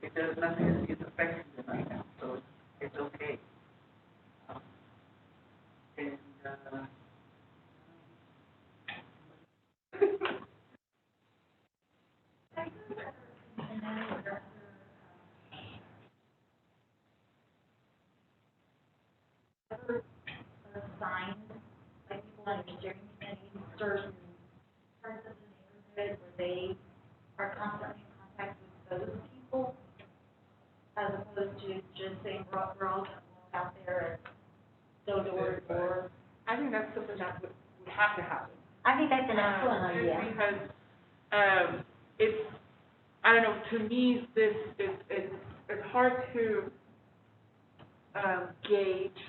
it does nothing, it's affecting them right now, so it's okay. And, Ever assigned, like people on your steering committee, certain parts of the neighborhood where they are constantly in contact with those people, as opposed to just saying, we're all gonna walk out there and go door to door? I think that's something that would have to happen. I think that's an excellent Just idea. because, it's, I don't know, to me, this is, it's hard to, gauge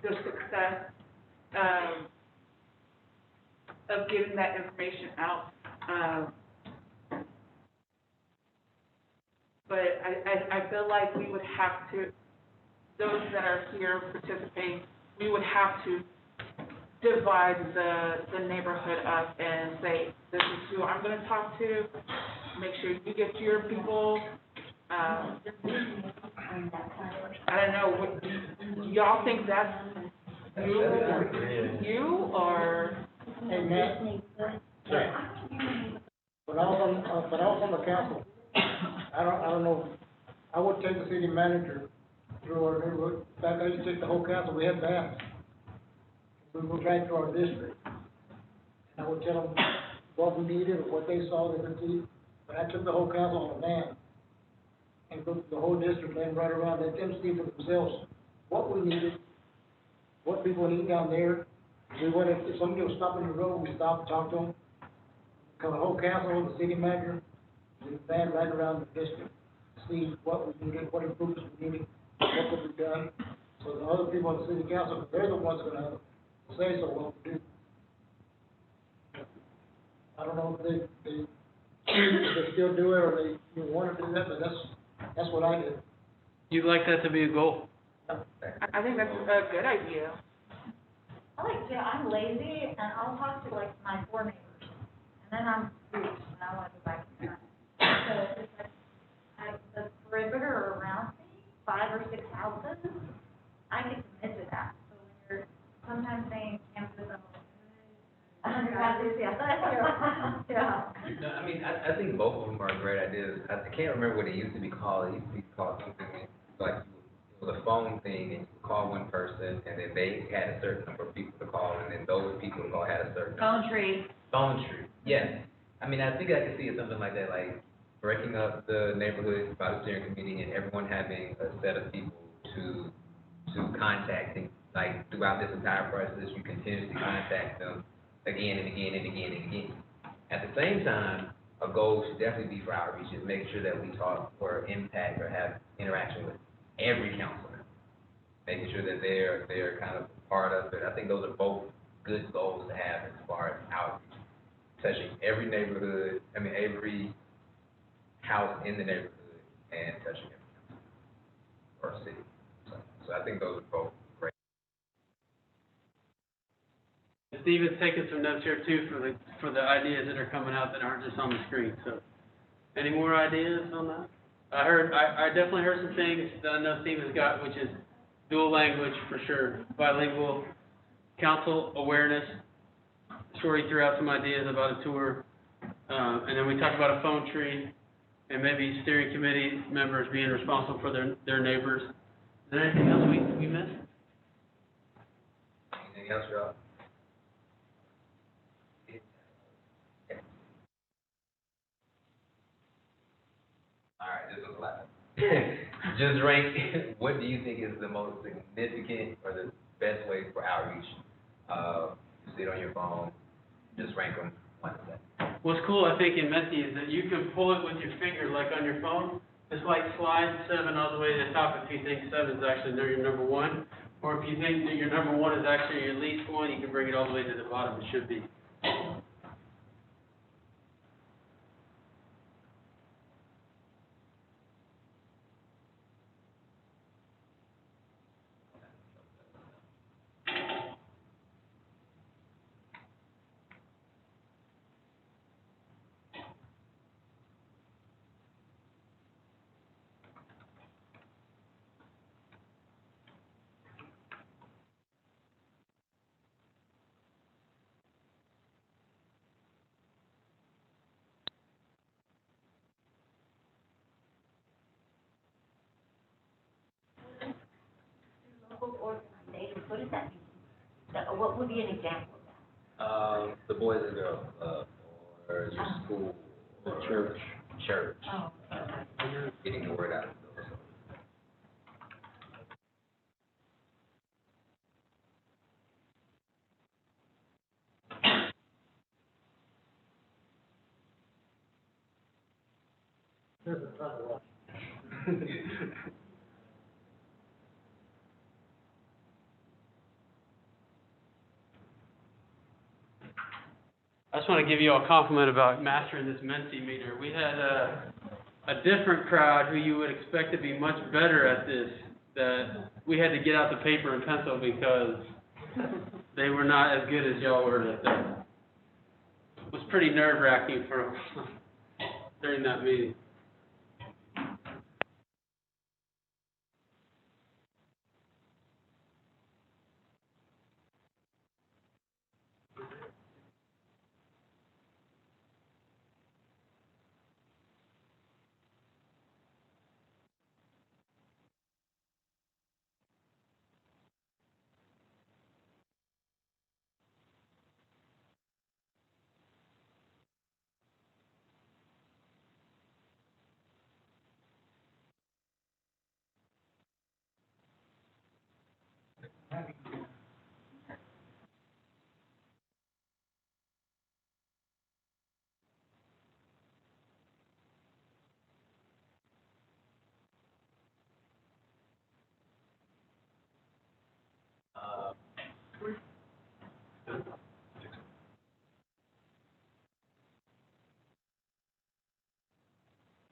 the success, of getting that information out. But I feel like we would have to, those that are here participating, we would have to divide the neighborhood up and say, this is who I'm gonna talk to, make sure you get to your people. I don't know, what, do y'all think that's you, or? Hey, Matt, when I was on the council, I don't know, I would take the city manager through our neighborhood. In fact, I used to take the whole council, we had vans. We moved back to our district. And I would tell them what we needed, or what they saw they could see. But I took the whole council on a van and go through the whole district, and right around, let them see for themselves what we needed, what people need down there. We went, if somebody was stopping the road, we stopped and talked to them. Come the whole council, the city manager, the van right around the district, see what we needed, what improvements we needed, what could be done. So the other people on the city council, they're the ones gonna have to say so what to do. I don't know if they still do it, or they wanna do that, but that's what I did. You'd like that to be a goal? I think that's a good idea. I like to, I'm lazy, and I'll talk to like my 4 neighbors, and then I'm through, and I wanna go back inside. So it's like, the perimeter around me, 5 or 6 houses, I can commit to that. So when you're sometimes saying campus, I'm like, yeah. No, I mean, I think both of them are great ideas. I can't remember what it used to be called. It used to be called something like, it was a phone thing, and you could call one person, and then they had a certain number of people to call, and then those people to call had a certain number. Phone tree. Phone tree, yes. I mean, I think I could see it something like that, like breaking up the neighborhood by the steering committee and everyone having a set of people to contact, and like throughout this entire process, you continuously contact them again and again and again and again. At the same time, a goal should definitely be for outreach, is making sure that we talk or impact or have interaction with every councilman, making sure that they're kind of part of it. I think those are both good goals to have as far as outreach, touching every neighborhood, every house in the neighborhood, and touching every council or city. So I think those are both great. Steven's taking some notes here too for the ideas that are coming out that aren't just on the screen, so. Any more ideas on that? I definitely heard some things that I know Steven's got, which is dual language for sure, bilingual, council awareness. Shorty threw out some ideas about a tour, and then we talked about a phone tree, and maybe steering committee members being responsible for their neighbors. Is there anything else we missed? Anything else, y'all? All right, this was last. Just rank, what do you think is the most significant or the best way for outreach? You sit on your phone, just rank them 1 to 7. What's cool, I think, in Messy is that you can pull it with your finger, like on your phone. It's like slide 7 all the way to the top if you think 7 is actually your number 1. Or if you think that your number 1 is actually your least one, you can bring it all the way to the bottom. It should be. what would be an example of that? The Boys and Girls Club, or your school, The or church. church, Oh, okay. getting the word out. There's a ton of luck. I just want to give you all a compliment about mastering this Mentimeter. We had a different crowd who you would expect to be much better at this, that we had to get out the paper and pencil because they were not as good as y'all were at that. It was pretty nerve-wracking for during that meeting.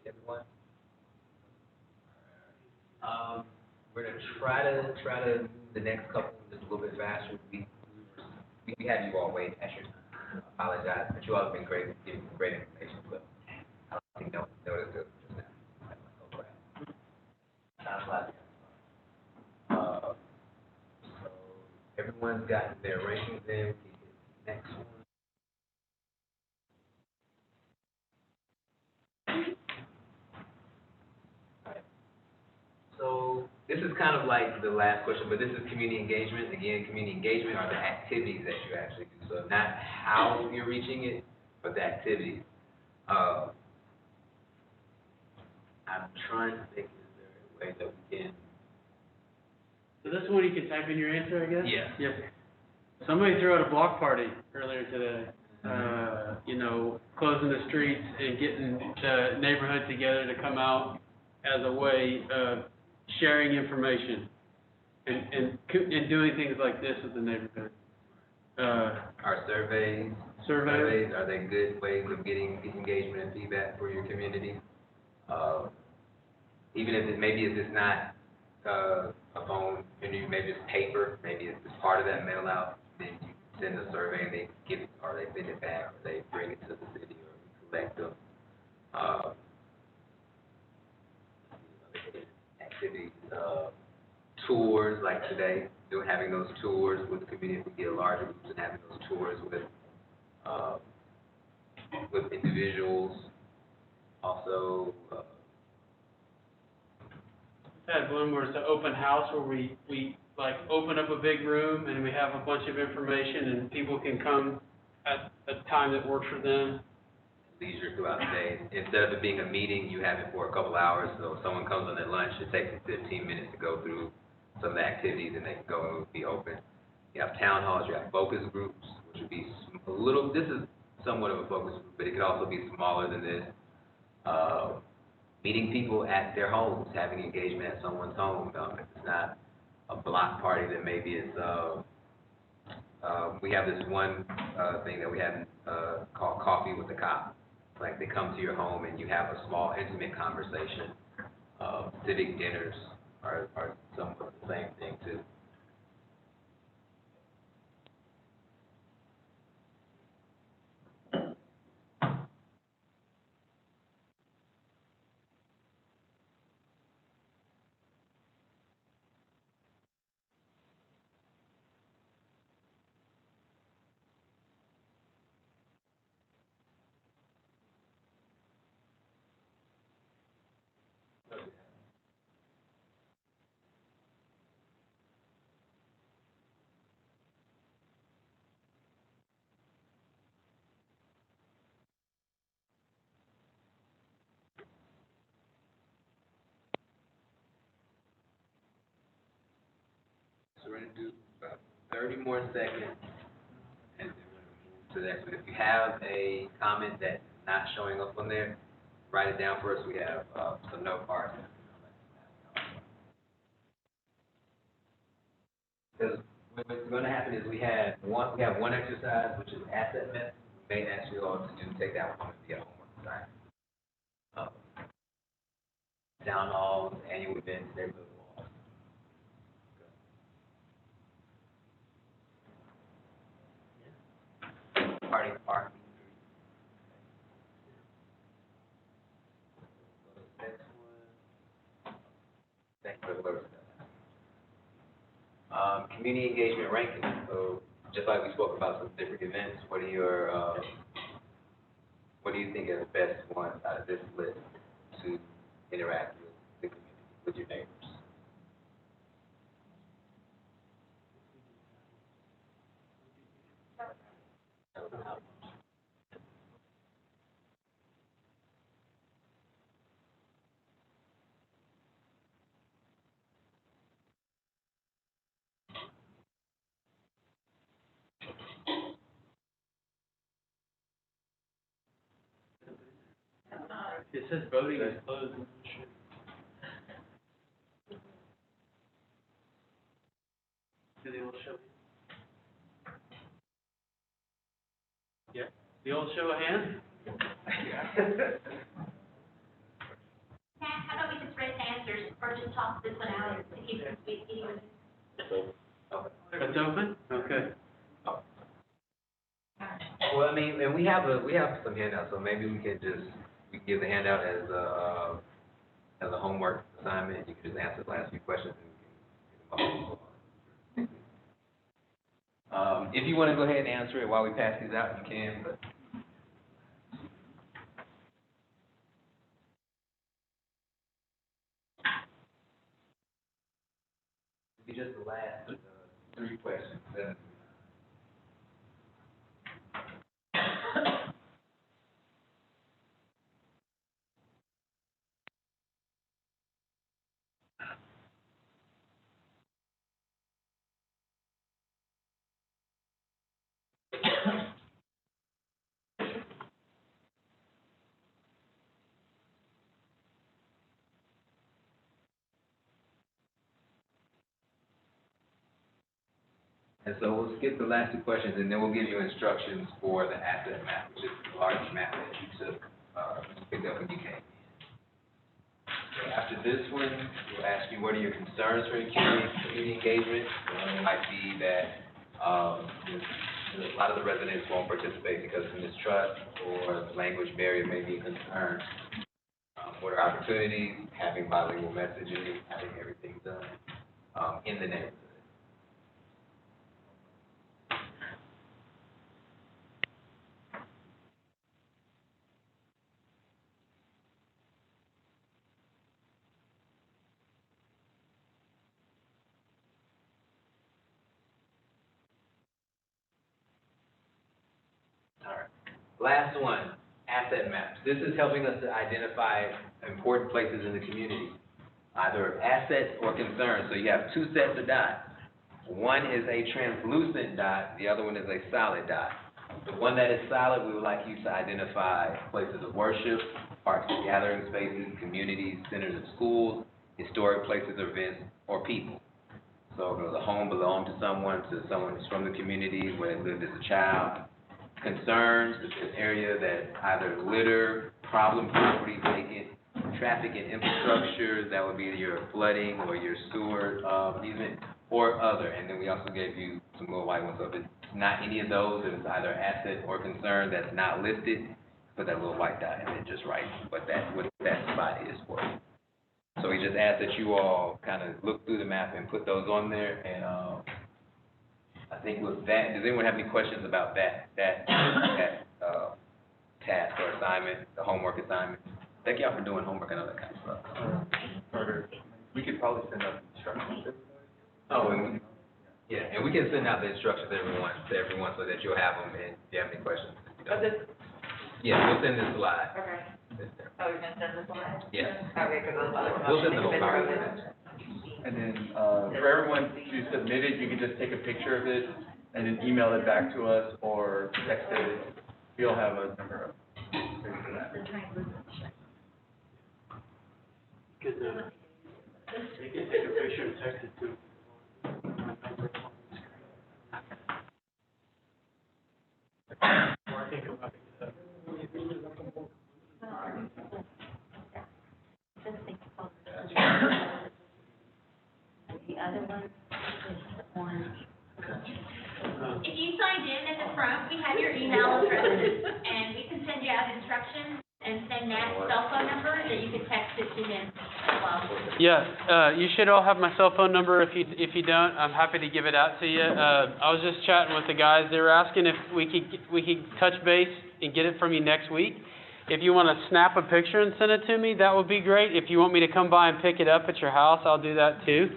Everyone? We're gonna try to move the next couple just a little bit faster. We had you all wait extra time. I apologize, but you all have been great, giving great information, but I don't think no is good just now. Sounds like. So everyone's gotten their ratings in. We can get the next one. So this is kind of like the last question, but this is community engagement. Again, community engagement are the activities that you actually do. So not how you're reaching it, but the activities. I'm trying to think, is there a way that we can? So this one you can type in your answer, I guess? Yeah. Yep. Somebody threw out a block party earlier today. You know, closing the streets and getting the neighborhood together to come out as a way of sharing information and doing things like this with the neighborhood. Our surveys, are they good ways of getting engagement and feedback for your community? Even if if it's not a phone interview, maybe it's paper, maybe it's part of that mail out, then you send a survey and they give it, or they send it back, or they bring it to the city, or we collect them. Activities, tours like today, having those tours with the community, if we get larger groups and having those tours with individuals. Also, Had one where it's an open house where we like open up a big room and we have a bunch of information and people can come at a time that works for them. leisure throughout the day. Instead of it being a meeting, you have it for a couple hours, so if someone comes on their lunch, it takes them 15 minutes to go through some of the activities and they can go and be open. You have town halls, you have focus groups, which would be this is somewhat of a focus group, but it could also be smaller than this. Meeting people at their homes, having engagement at someone's home. If it's not a block party, then maybe it's, we have this one thing that we have called Coffee with the Cop. Like they come to your home and you have a small intimate conversation. Civic dinners are somewhat the same thing too. 30 more seconds, and then we'll move to the next one. If you have a comment that's not showing up on there, write it down for us. We have some note cards. Because what's going to happen is we have one exercise, which is asset method. We may ask you all to take that one and be a homework assignment. Town halls, annual events, neighborhood walls. Party park. Next one. Thank you for the work. Community engagement ranking. So just like we spoke about some different events, what do you think are the best ones out of this list to interact with the community, with your neighbors? It says voting is closed. Do the old show? Yeah, the old show of hands? Matt, how about we just raise answers, or just toss this one out to keep it speaking? It's open? Okay. Well, I mean, and we have some handouts, so maybe we can give the handout as a homework assignment. You can just answer the last few questions and we can get them all. If you want to go ahead and answer it while we pass these out, you can, but. It'll be just the last 3 questions. And so we'll skip the last 2 questions, and then we'll give you instructions for the asset map, which is the largest map that you picked up when you came in. So after this one, we'll ask you, what are your concerns for community engagement? It might be that a lot of the residents won't participate because of mistrust or the language barrier may be a concern. What are opportunities? Having bilingual messaging, having everything done in the neighborhood. Last one, asset maps. This is helping us to identify important places in the community, either assets or concerns. So you have 2 sets of dots. One is a translucent dot, the other one is a solid dot. The one that is solid, we would like you to identify places of worship, parks and gathering spaces, communities, centers of schools, historic places or events, or people. So does a home belong to someone who's from the community, where they lived as a child? Concerns, this area that either litter, problem property, vacant, traffic and infrastructure, that would be your flooding or your sewer easement, or other. And then we also gave you some little white ones. So if it's not any of those, if it's either asset or concern that's not listed, put that little white dot and then just write what that spot is for you. So we just ask that you all kind of look through the map and put those on there. And I think with that, does anyone have any questions about that task or assignment, the homework assignment? Thank y'all for doing homework and all that kind of stuff. Carter, we could probably send out instructions. Oh, and we can send out the instructions to everyone so that you'll have them, and if you have any questions. Yeah, we'll send this live. Okay. Oh, you're gonna send this one? Yeah. Okay, because We'll send the whole PowerPoint. And then, for everyone to submit it, you can just take a picture of it and then email it back to us or text it. We'll have a number of. You can take a picture and text it to. Or I think about it. The other one is the orange. If you signed in at the front, we have your email address, and we can send you out instructions and send Matt's cell phone number, that you can text it to him as well. Yeah, you should all have my cell phone number. If you don't, I'm happy to give it out to you. I was just chatting with the guys. They were asking if we could touch base and get it from you next week. If you want to snap a picture and send it to me, that would be great. If you want me to come by and pick it up at your house, I'll do that too.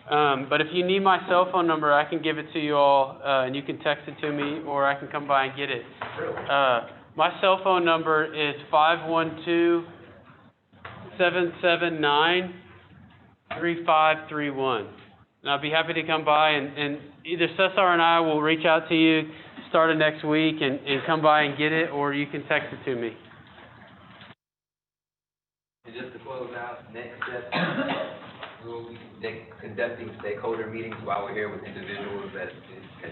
But if you need my cell phone number, I can give it to you all, and you can text it to me, or I can come by and get it. My cell phone number is 512-779-3531. And I'll be happy to come by, and either Cesar and I will reach out to you starting next week and come by and get it, or you can text it to me. And just to close out, next step, we will be conducting stakeholder meetings while we're here with individuals that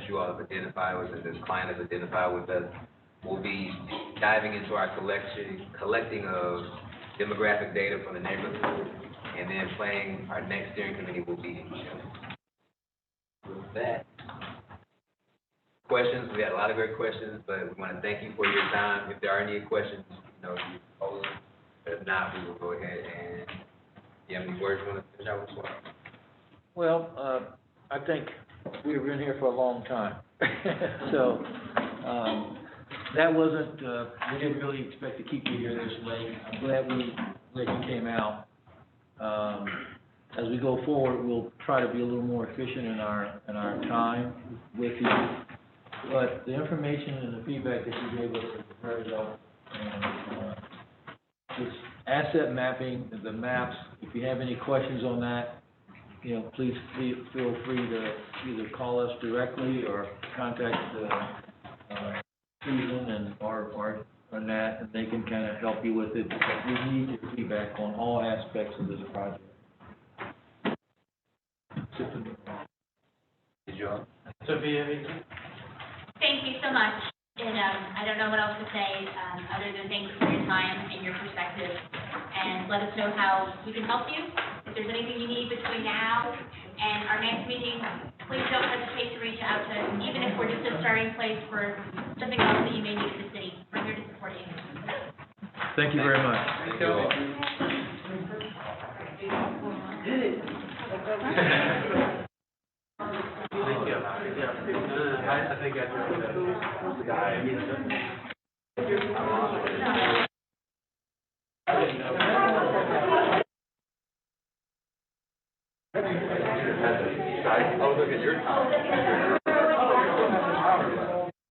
you all have identified with, and this client has identified with us. We'll be diving into our collecting of demographic data from the neighborhood, and then planning our next steering committee will be in June. With that, questions, we had a lot of great questions, but we want to thank you for your time. If there are any questions, you pose them. If not, we will go ahead and, you have any words you want to finish out with? Well, I think we've been here for a long time. So, that wasn't, we didn't really expect to keep you here this late. I'm glad you came out. As we go forward, we'll try to be a little more efficient in our time with you. But the information and the feedback that you gave us is very helpful. And, this asset mapping, the maps, if you have any questions on that, please feel free to either call us directly or contact Susan or Nat, and they can kind of help you with it. We need your feedback on all aspects of this project. Sophia, Thank you so much, and I don't know what else to say, other than thank you for your time and your perspective, and let us know how we can help you. If there's anything you need between now and our next meeting, please don't hesitate to reach out to us, even if we're just a starting place for something else that you may need in the city. We're here to support you. Thank you very much. Thank you all. Thank you. I think I